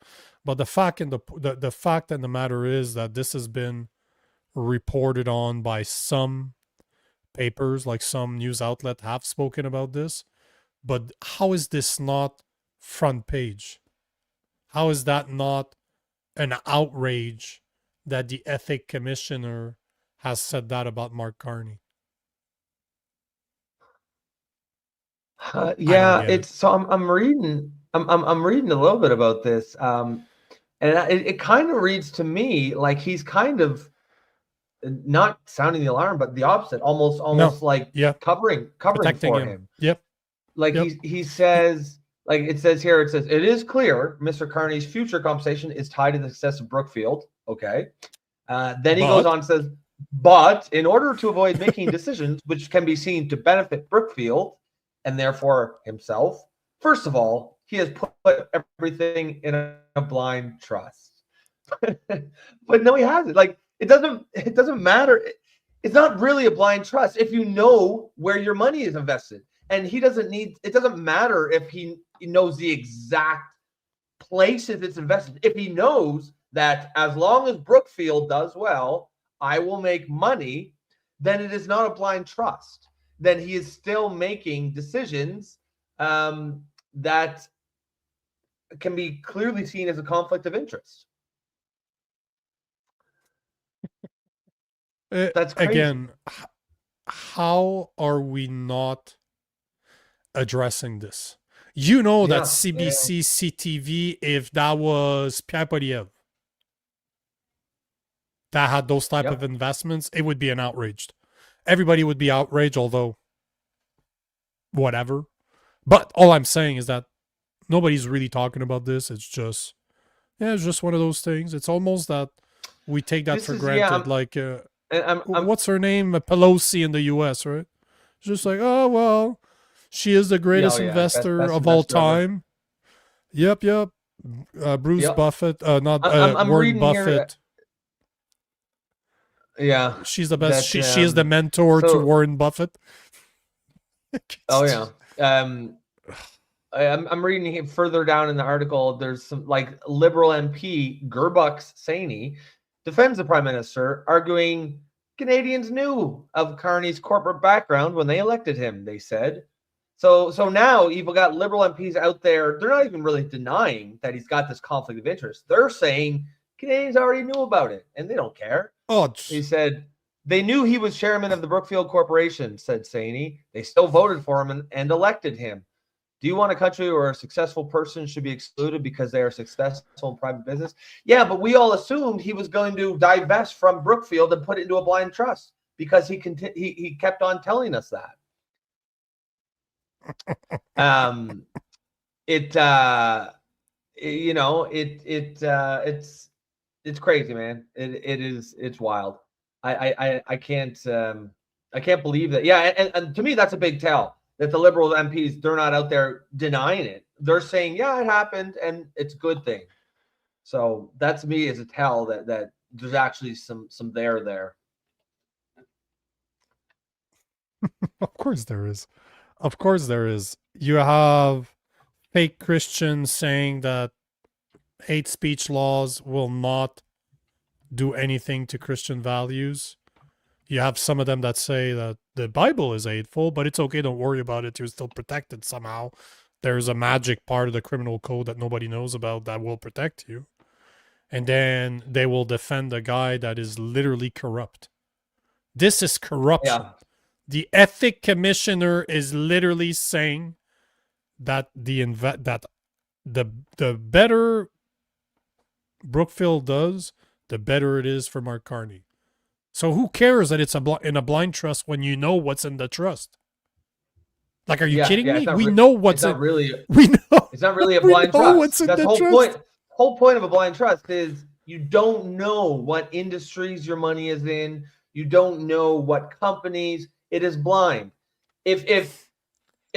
But the fact and the matter is that this has been reported on by some papers, like some news outlet have spoken about this. But how is this not front page? How is that not an outrage that the ethic commissioner has said that about Mark Carney? I'm reading a little bit about this. And it kind of reads to me like he's kind of not sounding the alarm, but the opposite, almost like covering Protecting for him. Yep. Like he says, like it says here, it says, it is clear Mr. Carney's future compensation is tied to the success of Brookfield. Okay. Then he goes on and says, but in order to avoid making decisions which can be seen to benefit Brookfield and therefore himself, first of all, he has put everything in a blind trust. But no, he hasn't. Like it doesn't matter. It's not really a blind trust if you know where your money is invested. And he doesn't need, it doesn't matter if he knows the exact places it's invested. If he knows that as long as Brookfield does well, I will make money, then it is not a blind trust. Then he is still making decisions that can be clearly seen as a conflict of interest. That's crazy. Again, how are we not addressing this? You know that CBC, CTV, if that was Pierre Poilievre that had those type of investments, it would be an outrage. Everybody would be outraged, although whatever. But all I'm saying is that nobody's really talking about this. It's just, it's just one of those things. It's almost that we take that for granted. What's her name? Pelosi in the U.S., right? It's just like, oh, well, she is the greatest investor best of all investor ever. time. Yep. Bruce Buffett, not I'm Warren Buffett. Yeah. She's the best. She is the mentor to Warren Buffett. I'm reading here further down in the article. There's some like Liberal MP Gerbux Saini defends the Prime Minister, arguing Canadians knew of Carney's corporate background when they elected him, they said. So now you've got Liberal MPs out there. They're not even really denying that he's got this conflict of interest. They're saying Canadians already knew about it and they don't care. He said, they knew he was chairman of the Brookfield Corporation, said Saini. They still voted for him and elected him. Do you want a country where a successful person should be excluded because they are successful in private business? Yeah, but we all assumed he was going to divest from Brookfield and put it into a blind trust because he kept on telling us that. It's crazy, man. It's wild. I can't believe that. Yeah, and to me that's a big tell. That the Liberal MPs, they're not out there denying it. They're saying, yeah, it happened, and it's a good thing. So that to me is a tell that there's actually some there. Of course there is. Of course there is. You have fake Christians saying that hate speech laws will not do anything to Christian values. You have some of them that say that the Bible is hateful, but it's okay, don't worry about it. You're still protected somehow. There's a magic part of the criminal code that nobody knows about that will protect you. And then they will defend a guy that is literally corrupt. This is corruption. Yeah. The ethic commissioner is literally saying that the better Brookfield does, the better it is for Mark Carney. So who cares that it's in a blind trust when you know what's in the trust? Like, are you kidding me? We know what's in. We know it's not really a blind trust. What's in That's the the trust. whole point of a blind trust is you don't know what industries your money is in. You don't know what companies. It is blind. If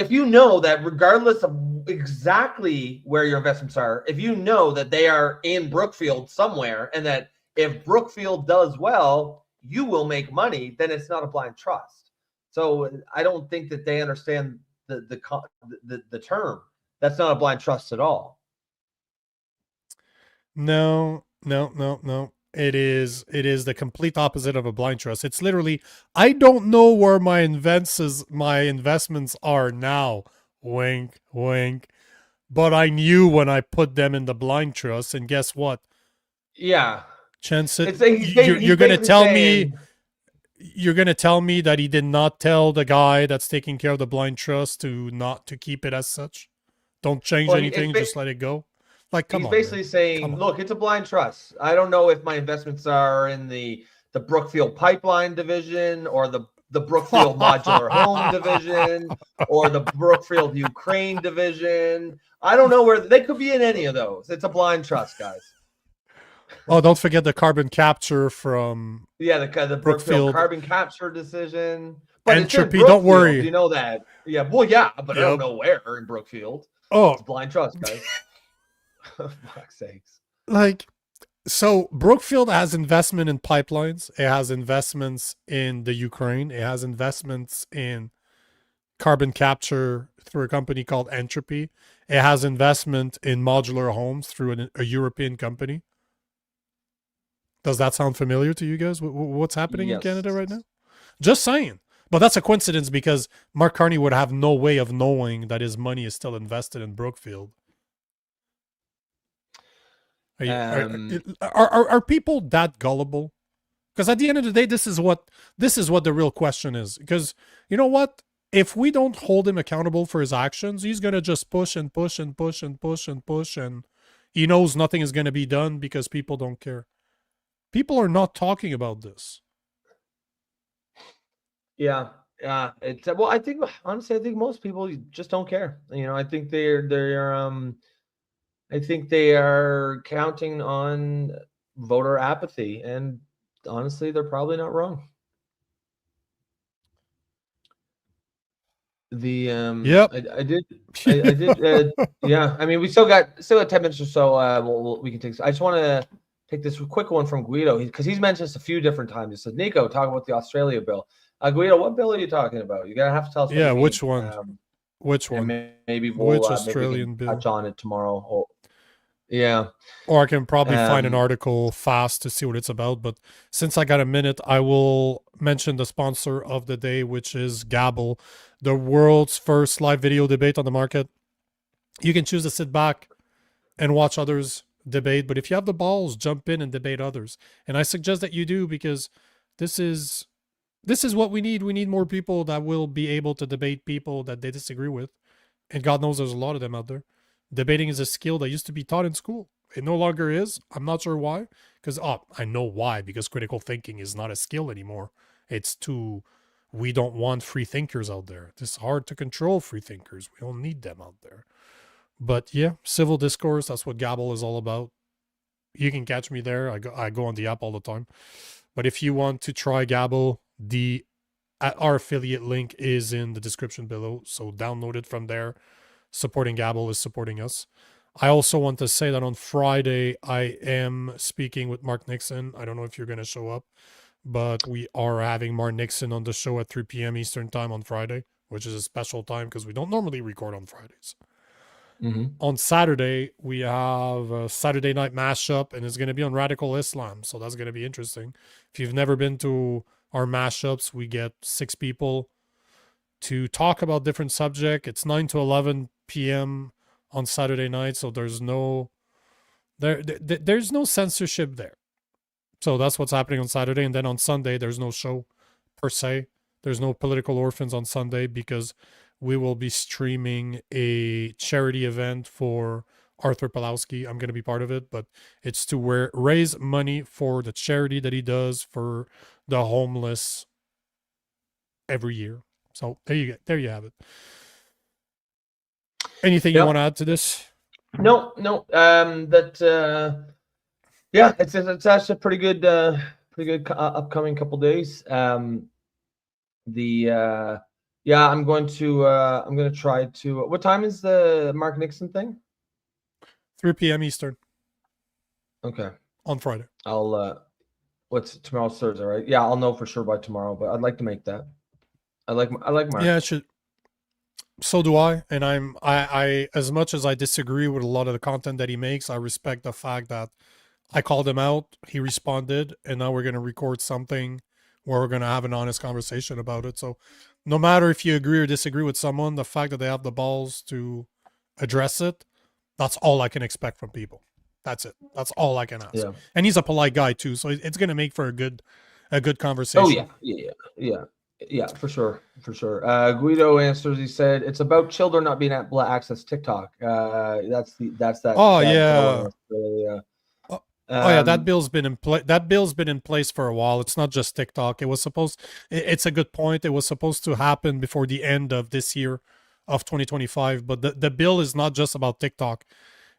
you know that regardless of exactly where your investments are, if you know that they are in Brookfield somewhere, and that if Brookfield does well, you will make money, then it's not a blind trust. So I don't think that they understand the term. That's not a blind trust at all. No. It is the complete opposite of a blind trust. It's literally, I don't know where my investments are now. Wink, wink. But I knew when I put them in the blind trust, and guess what? Yeah. Chances you're going to tell me that he did not tell the guy that's taking care of the blind trust to keep it as such. Don't change anything, just let it go. Like, come He's on, basically man. saying, Come on. look, it's a blind trust. I don't know if my investments are in the Brookfield pipeline division or the Brookfield modular home division or the Brookfield Ukraine division. I don't know where they could be in any of those. It's a blind trust, guys. Oh, don't forget the carbon capture from Yeah, the Brookfield Brookfield. carbon capture decision. But Entropy, it's in don't worry. Brookfield, you know that. Yeah, well, yeah, but I Yep. don't know where in Brookfield. Oh, It's blind trust, guys. For fuck's sakes. like, so Brookfield has investment in pipelines. It has investments in the Ukraine. It has investments in carbon capture through a company called Entropy. It has investment in modular homes through a European company. Does that sound familiar to you guys? What's happening in Canada right now? Just saying. But that's a coincidence because Mark Carney would have no way of knowing that his money is still invested in Brookfield. Are people that gullible? Because at the end of the day, this is what the real question is. Because you know what? If we don't hold him accountable for his actions, he's gonna just push and push and push and push and push, and he knows nothing is gonna be done because people don't care. People are not talking about this. Yeah, it's well. I think honestly, I think most people just don't care. You know, I think I think they are counting on voter apathy, and honestly, they're probably not wrong. Yep. I did. Yeah, I mean, we still got 10 minutes or so. We can take. I just want to take this quick one from Guido because he's mentioned this a few different times. He said, "Nico, talk about the Australia bill." Guido, what bill are you talking about? You're gonna have to tell us. Yeah, which one? Which one? Maybe which Australian bill? Touch on it tomorrow. Oh, yeah. Or I can probably find an article fast to see what it's about. But since I got a minute, I will mention the sponsor of the day, which is Gabble, the world's first live video debate on the market. You can choose to sit back and watch others debate, but if you have the balls, jump in and debate others. And I suggest that you do because this is what we need. We need more people that will be able to debate people that they disagree with. And God knows there's a lot of them out there. Debating is a skill that used to be taught in school. It no longer is. I'm not sure why. Because, I know why. Because critical thinking is not a skill anymore. We don't want free thinkers out there. It's hard to control free thinkers. We don't need them out there. But yeah, civil discourse, that's what Gabble is all about. You can catch me there. I go on the app all the time. But if you want to try Gabble, our affiliate link is in the description below. So download it from there. Supporting Gabble is supporting us. I also want to say that on Friday, I am speaking with Mark Nixon. I don't know if you're going to show up, but we are having Mark Nixon on the show at 3 p.m. Eastern time on Friday, which is a special time because we don't normally record on Fridays. Mm-hmm. On Saturday, we have a Saturday night mashup, and it's going to be on Radical Islam. So that's going to be interesting. If you've never been to our mashups, we get 6 people to talk about different subjects. It's 9 to 11 p.m. on Saturday night, so there's no censorship there. So that's what's happening on Saturday. And then on Sunday, there's no show per se. There's no Political Orphans on Sunday because we will be streaming a charity event for Arthur Pawlowski. I'm going to be part of it, but it's to raise money for the charity that he does for the homeless every year. So there you have it. Anything you want to add to this? No. It's actually a pretty good upcoming couple days. I'm going to try to. What time is the Mark Nixon thing? 3 p.m. Eastern. Okay. On Friday. I'll. What's tomorrow's Thursday, right? Yeah, I'll know for sure by tomorrow. But I'd like to make that. I like Mark. Yeah, it should. So do I. And I as much as I disagree with a lot of the content that he makes, I respect the fact that I called him out, he responded, and now we're going to record something where we're going to have an honest conversation about it. So no matter if you agree or disagree with someone, the fact that they have the balls to address it, that's all I can expect from people. That's it. That's all I can ask. Yeah. And he's a polite guy too, so it's going to make for a good conversation. Oh yeah. Yeah, for sure, for sure. Guido answers. He said it's about children not being able to access TikTok. That's that Oh bill yeah. in Australia. Oh yeah, that bill's been in place. That bill's been in place for a while. It's not just TikTok. It was supposed. It's a good point. It was supposed to happen before the end of this year, of 2025. But the bill is not just about TikTok.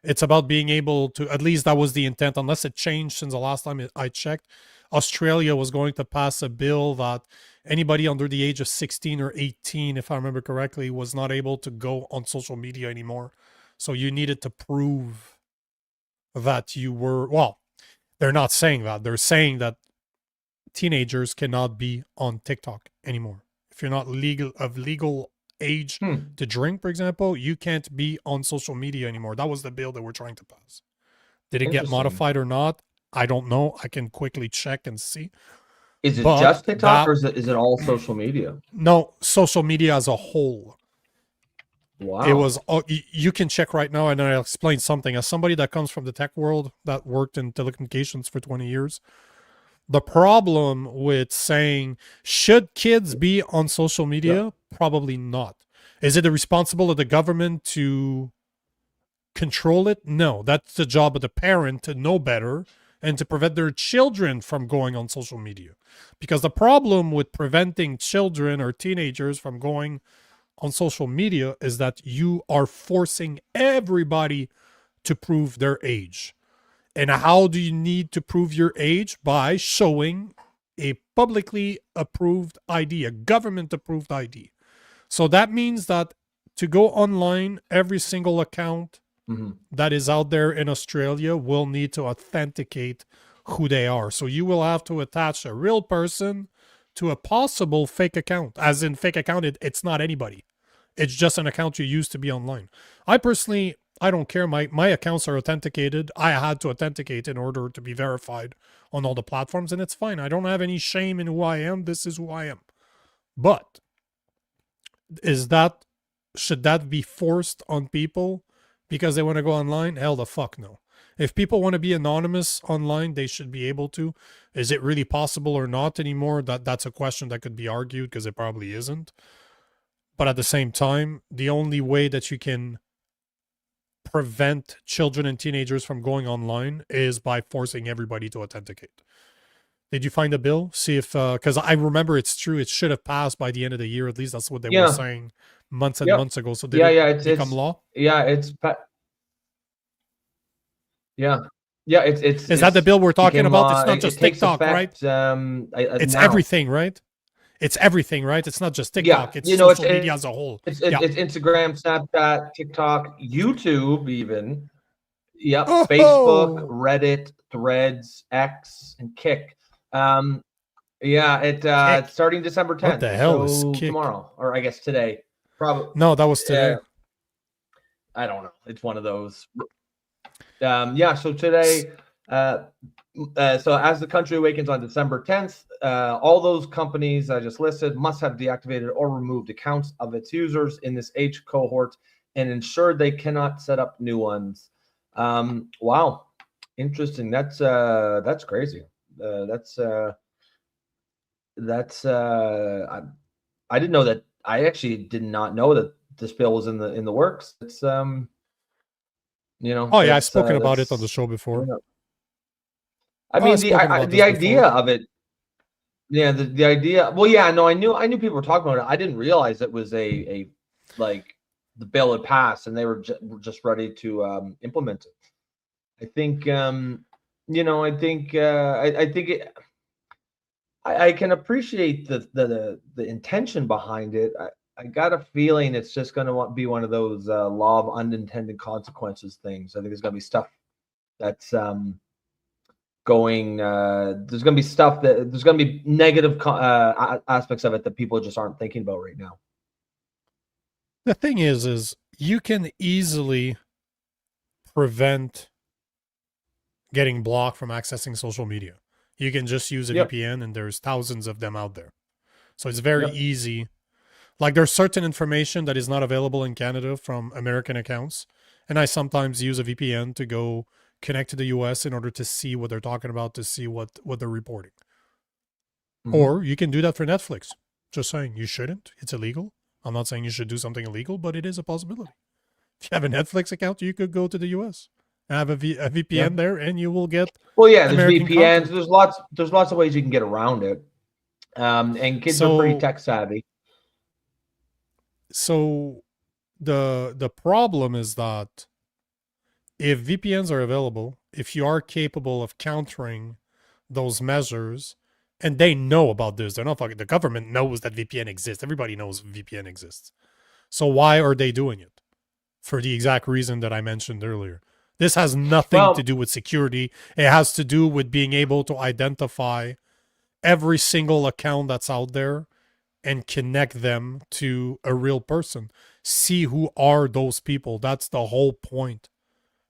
It's about being able to. At least that was the intent. Unless it changed since the last time I checked, Australia was going to pass a bill that anybody under the age of 16 or 18, if I remember correctly, was not able to go on social media anymore. So you needed to prove that you were, well, they're not saying that. They're saying that teenagers cannot be on TikTok anymore. If you're not legal age to drink, for example, you can't be on social media anymore. That was the bill that we're trying to pass. Did it get modified or not? I don't know. I can quickly check and see. Is it just TikTok or is it all social media? No, social media as a whole. Wow. It was, you can check right now, and I'll explain something. As somebody that comes from the tech world, that worked in telecommunications for 20 years, the problem with saying, should kids be on social media? Probably not. Is it responsible of the government to control it? No, that's the job of the parent to know better and to prevent their children from going on social media. Because the problem with preventing children or teenagers from going on social media is that you are forcing everybody to prove their age. And how do you need to prove your age? By showing a publicly approved ID, a government approved ID. So that means that to go online, every single account that is out there in Australia will need to authenticate who they are. So you will have to attach a real person to a possible fake account. As in fake account, it's not anybody. It's just an account you use to be online. I personally, I don't care. My accounts are authenticated. I had to authenticate in order to be verified on all the platforms, and it's fine. I don't have any shame in who I am. This is who I am. But should that be forced on people because they want to go online? Hell the fuck no. If people want to be anonymous online, they should be able to. Is it really possible or not anymore? That's a question that could be argued, because it probably isn't. But at the same time, the only way that you can prevent children and teenagers from going online is by forcing everybody to authenticate. Did you find a bill? See if, because I remember it's true. It should have passed by the end of the year. At least that's what they were saying months and months ago. So did it become law? Yeah, it's Is that the bill we're talking about? It's not just TikTok, right? It's everything, right? It's everything, right? It's not just TikTok. It's social media as a whole. It's Instagram, Snapchat, TikTok, YouTube, even. Yep. Oh. Facebook, Reddit, Threads, X, and Kick. It's starting December 10th. What the hell is Kick? Tomorrow, or I guess today. Probably. No, that was today. I don't know. It's one of those. So today, so as the country awakens on December 10th, all those companies I just listed must have deactivated or removed accounts of its users in this age cohort and ensured they cannot set up new ones. Wow, interesting. That's crazy. I didn't know that. I actually did not know that this bill was in the works. It's I've spoken about it on the show before. I mean, the idea of it. Yeah, the idea. Well, yeah, no, I knew people were talking about it. I didn't realize it was a like the bill had passed and they were just ready to implement it. I think I can appreciate the intention behind it. I got a feeling it's just going to be one of those law of unintended consequences things. I think there's going to be stuff that's going. There's going to be negative aspects of it that people just aren't thinking about right now. The thing is you can easily prevent getting blocked from accessing social media. You can just use a VPN, and there's thousands of them out there. So it's very easy. Like, there's certain information that is not available in Canada from American accounts, and I sometimes use a VPN to go connect to the US in order to see what they're talking about, to see what they're reporting. Or you can do that for Netflix. Just saying, you shouldn't. It's illegal. I'm not saying you should do something illegal, but it is a possibility. If you have a Netflix account, you could go to the US and have a VPN there, and you will get Well, yeah, there's American VPNs. content. There's lots of ways you can get around it. And kids are pretty tech savvy. So the problem is that if VPNs are available, if you are capable of countering those measures, and they know about this, they're not fucking, the government knows that VPN exists. Everybody knows VPN exists. So why are they doing it? For the exact reason that I mentioned earlier. This has nothing to do with security. It has to do with being able to identify every single account that's out there and connect them to a real person. See who are those people. That's the whole point.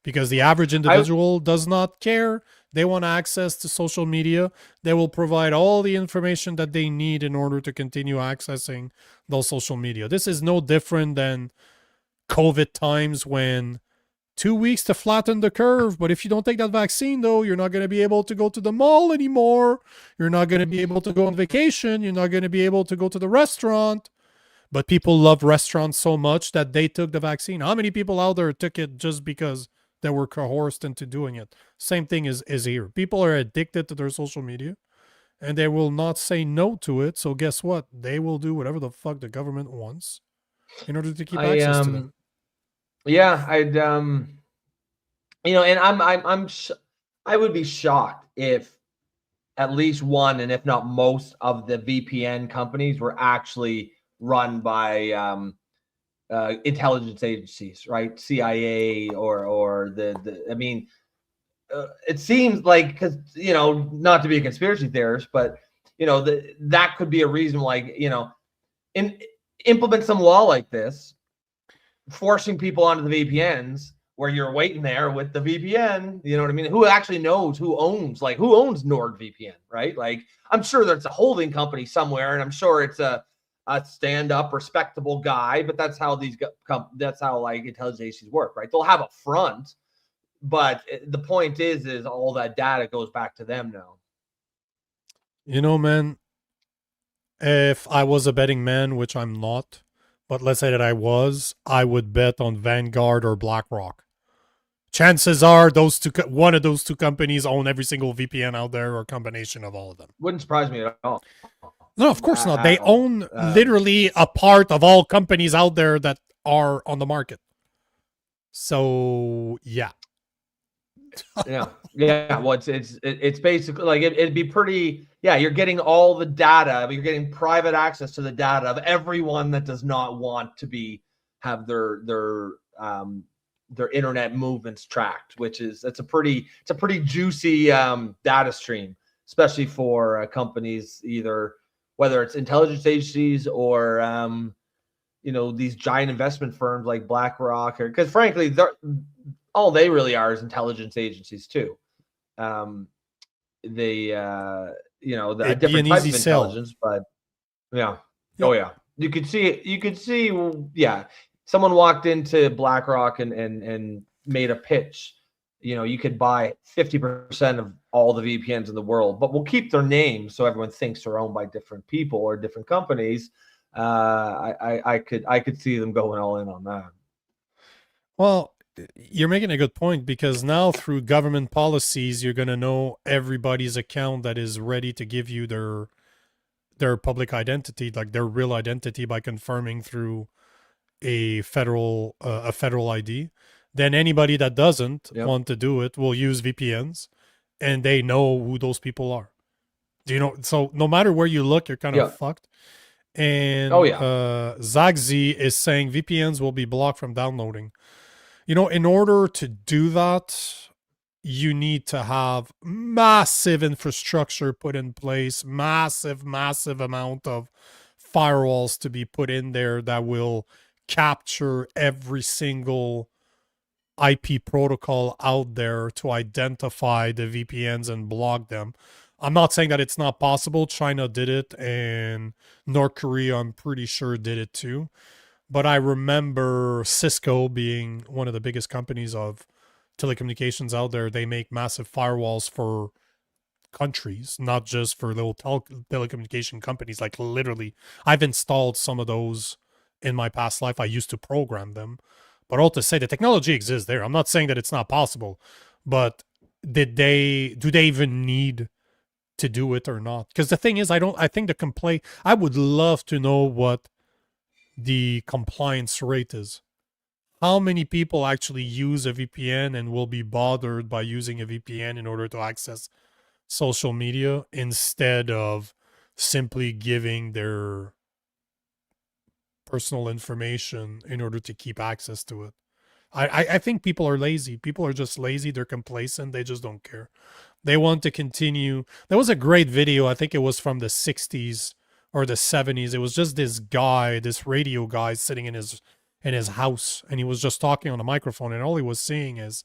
Because the average individual does not care. They want access to social media. They will provide all the information that they need in order to continue accessing those social media. This is no different than COVID times when 2 weeks to flatten the curve. But if you don't take that vaccine, though, you're not going to be able to go to the mall anymore. You're not going to be able to go on vacation. You're not going to be able to go to the restaurant. But people love restaurants so much that they took the vaccine. How many people out there took it just because they were coerced into doing it? Same thing is here. People are addicted to their social media, and they will not say no to it. So guess what? They will do whatever the fuck the government wants in order to keep access to them. Yeah, I'd and I would be shocked if at least one, and if not most, of the VPN companies were actually run by intelligence agencies, right? CIA or the I mean, it seems like, because not to be a conspiracy theorist, but that could be a reason, like implement some law like this, forcing people onto the VPNs where you're waiting there with the VPN. You know what I mean? Who actually knows who owns NordVPN, right? Like, I'm sure there's a holding company somewhere, and I'm sure it's a stand-up, respectable guy, but that's how like intelligence agencies work, right? They'll have a front, but the point is all that data goes back to them now. Man, if I was a betting man, which I'm not, but let's say that I would bet on Vanguard or BlackRock. Chances are one of those two companies own every single VPN out there, or a combination of all of them. Wouldn't surprise me at all. No, of course not. They own literally a part of all companies out there that are on the market. So, yeah. Yeah. Well, it's basically like it'd be pretty. Yeah, you're getting all the data, but you're getting private access to the data of everyone that does not want to have their internet movements tracked, it's a pretty juicy data stream, especially for companies, either whether it's intelligence agencies or these giant investment firms like BlackRock, because frankly, all they really are is intelligence agencies too. The different types of intelligence, but yeah. Oh yeah, you could see. Yeah, someone walked into BlackRock and made a pitch. You could buy 50% of all the VPNs in the world, but we'll keep their names so everyone thinks they're owned by different people or different companies. I could see them going all in on that. Well, you're making a good point, because now through government policies, you're going to know everybody's account that is ready to give you their public identity, like their real identity, by confirming through a federal ID. Then anybody that doesn't want to do it will use VPNs, and they know who those people are. So no matter where you look, you're kind of fucked. And Zagzi is saying VPNs will be blocked from downloading. In order to do that, you need to have massive infrastructure put in place, massive amount of firewalls to be put in there that will capture every single IP protocol out there to identify the VPNs and block them. I'm not saying that it's not possible. China did it, and North Korea, I'm pretty sure, did it too. But I remember Cisco being one of the biggest companies of telecommunications out there. They make massive firewalls for countries, not just for little telecommunication companies. Like literally, I've installed some of those in my past life. I used to program them, but all to say the technology exists there. I'm not saying that it's not possible, but do they even need to do it or not? Because the thing is, I think the complaint, I would love to know what the compliance rate is. How many people actually use a VPN and will be bothered by using a VPN in order to access social media instead of simply giving their personal information in order to keep access to it? I think people are lazy. People are just lazy. They're complacent. They just don't care. They want to continue. There was a great video. I think it was from the 60s or the 70s. It was just this guy, this radio guy sitting in his house, and he was just talking on a microphone, and all he was saying is,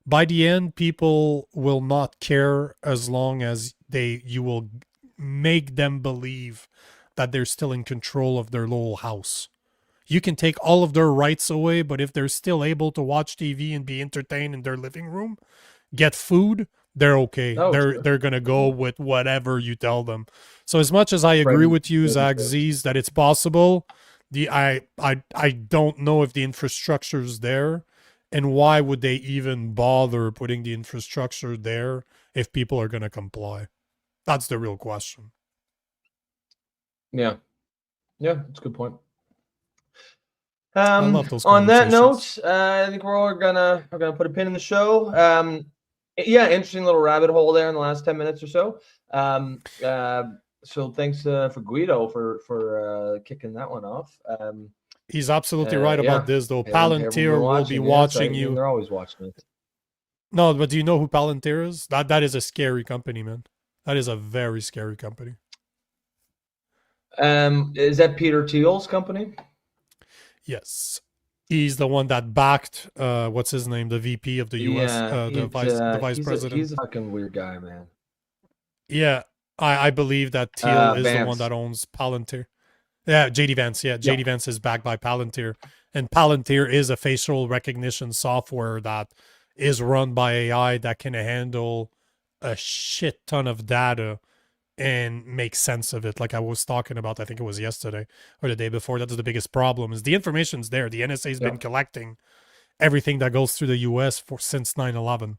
by the end, people will not care as long as you will make them believe that they're still in control of their little house. You can take all of their rights away, but if they're still able to watch TV and be entertained in their living room, get food, they're okay. They're gonna go with whatever you tell them. So as much as I agree with you, Zach Z's, that it's possible, I don't know if the infrastructure is there, and why would they even bother putting the infrastructure there if people are gonna comply? That's the real question. Yeah, that's a good point. I love those on that conversations. note, I think we're gonna put a pin in the show. Interesting little rabbit hole there in the last 10 minutes or so. So thanks for Guido for kicking that one off. He's absolutely right about this, though. Palantir will be watching you. They're always watching it. No, but do you know who Palantir is? That is a scary company, man. That is a very scary company. Is that Peter Thiel's company? Yes. He's the one that backed, what's his name? The VP of the US, the vice president. He's a fucking weird guy, man. Yeah, I believe that Thiel is the one that owns Palantir. Yeah, JD Vance. Yeah, JD Vance is backed by Palantir. And Palantir is a facial recognition software that is run by AI that can handle a shit ton of data and make sense of it. Like I was talking about, I think it was yesterday or the day before. That's the biggest problem, is the information's there. The NSA has been collecting everything that goes through the US since 9/11.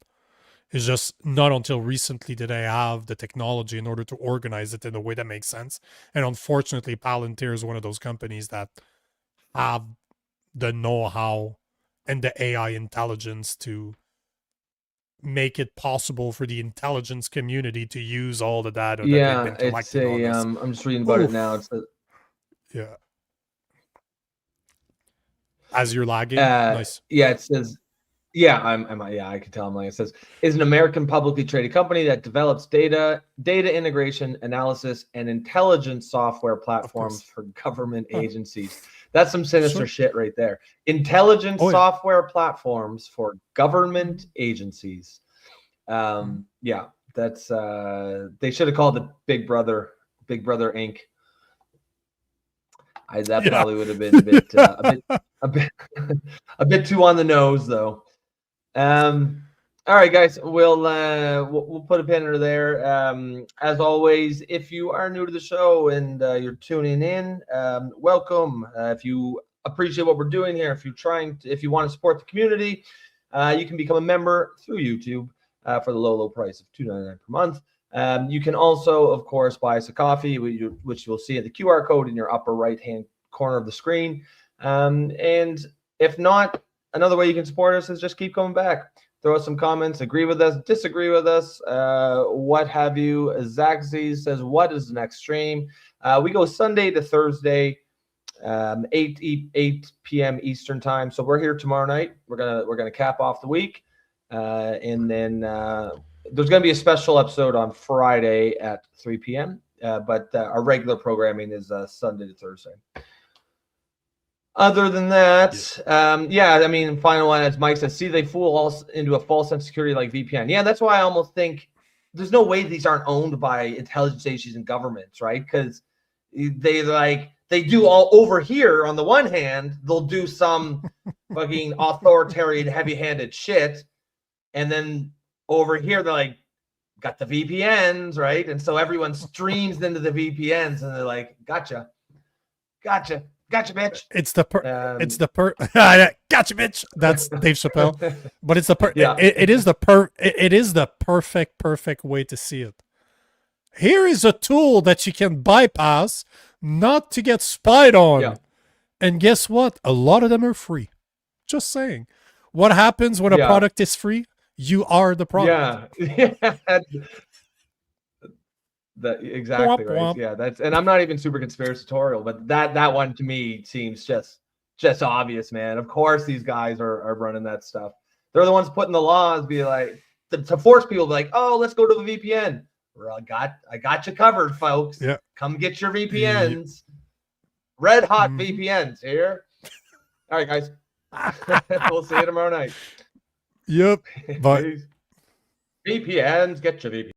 It's just not until recently did they have the technology in order to organize it in a way that makes sense. And unfortunately, Palantir is one of those companies that have the know-how and the AI intelligence to make it possible for the intelligence community to use all the data that they've been collecting on this. I'm just reading about it now. It's yeah. As you're lagging, nice. Yeah, it says. Yeah, I can tell. I'm like, it says, is an American publicly traded company that develops data integration, analysis, and intelligence software platforms for government agencies. That's some sinister shit right there. Intelligence software platforms for government agencies. Yeah, that's they should have called it Big Brother Inc. That probably would have been a bit too on the nose, though. All right, guys, we'll put a pin under there. As always, if you are new to the show and you're tuning in, welcome. If you appreciate what we're doing here, if you want to support the community, you can become a member through YouTube for the low price of $2.99 per month. You can also, of course, buy us a coffee, which you'll see in the QR code in your upper right-hand corner of the screen. And if not, another way you can support us is just keep coming back. Throw us some comments, agree with us, disagree with us, what have you. Zach Z says, what is the next stream? We go Sunday to Thursday, 8 p.m. Eastern time. So we're here tomorrow night. We're gonna cap off the week. And then there's going to be a special episode on Friday at 3 p.m. But our regular programming is Sunday to Thursday. Other than that, I mean, final one, as Mike says, see, they fool us into a false sense of security like VPN. Yeah, that's why I almost think there's no way these aren't owned by intelligence agencies and governments, right? Because they do all over here. On the one hand, they'll do some fucking authoritarian, heavy-handed shit, and then over here they're like, got the VPNs, right? And so everyone streams into the VPNs, and they're like, gotcha, bitch. It's the gotcha, bitch. That's Dave Chappelle. But it's the Yeah. it is the perfect way to see it. Here is a tool that you can bypass, not to get spied on. Yeah. And guess what? A lot of them are free. Just saying. What happens when a product is free? You are the product. Yeah. That exactly right. Yeah, that's, and I'm not even super conspiratorial, but that one to me seems just obvious, man. Of course these guys are running that stuff. They're the ones putting the laws, be like, to force people to be like, oh, let's go to the VPN. Well, I got you covered, folks. Yeah. Come get your VPNs. Red hot VPNs here. All right, guys. We'll see you tomorrow night. Yep. Bye. VPNs, get your VPN.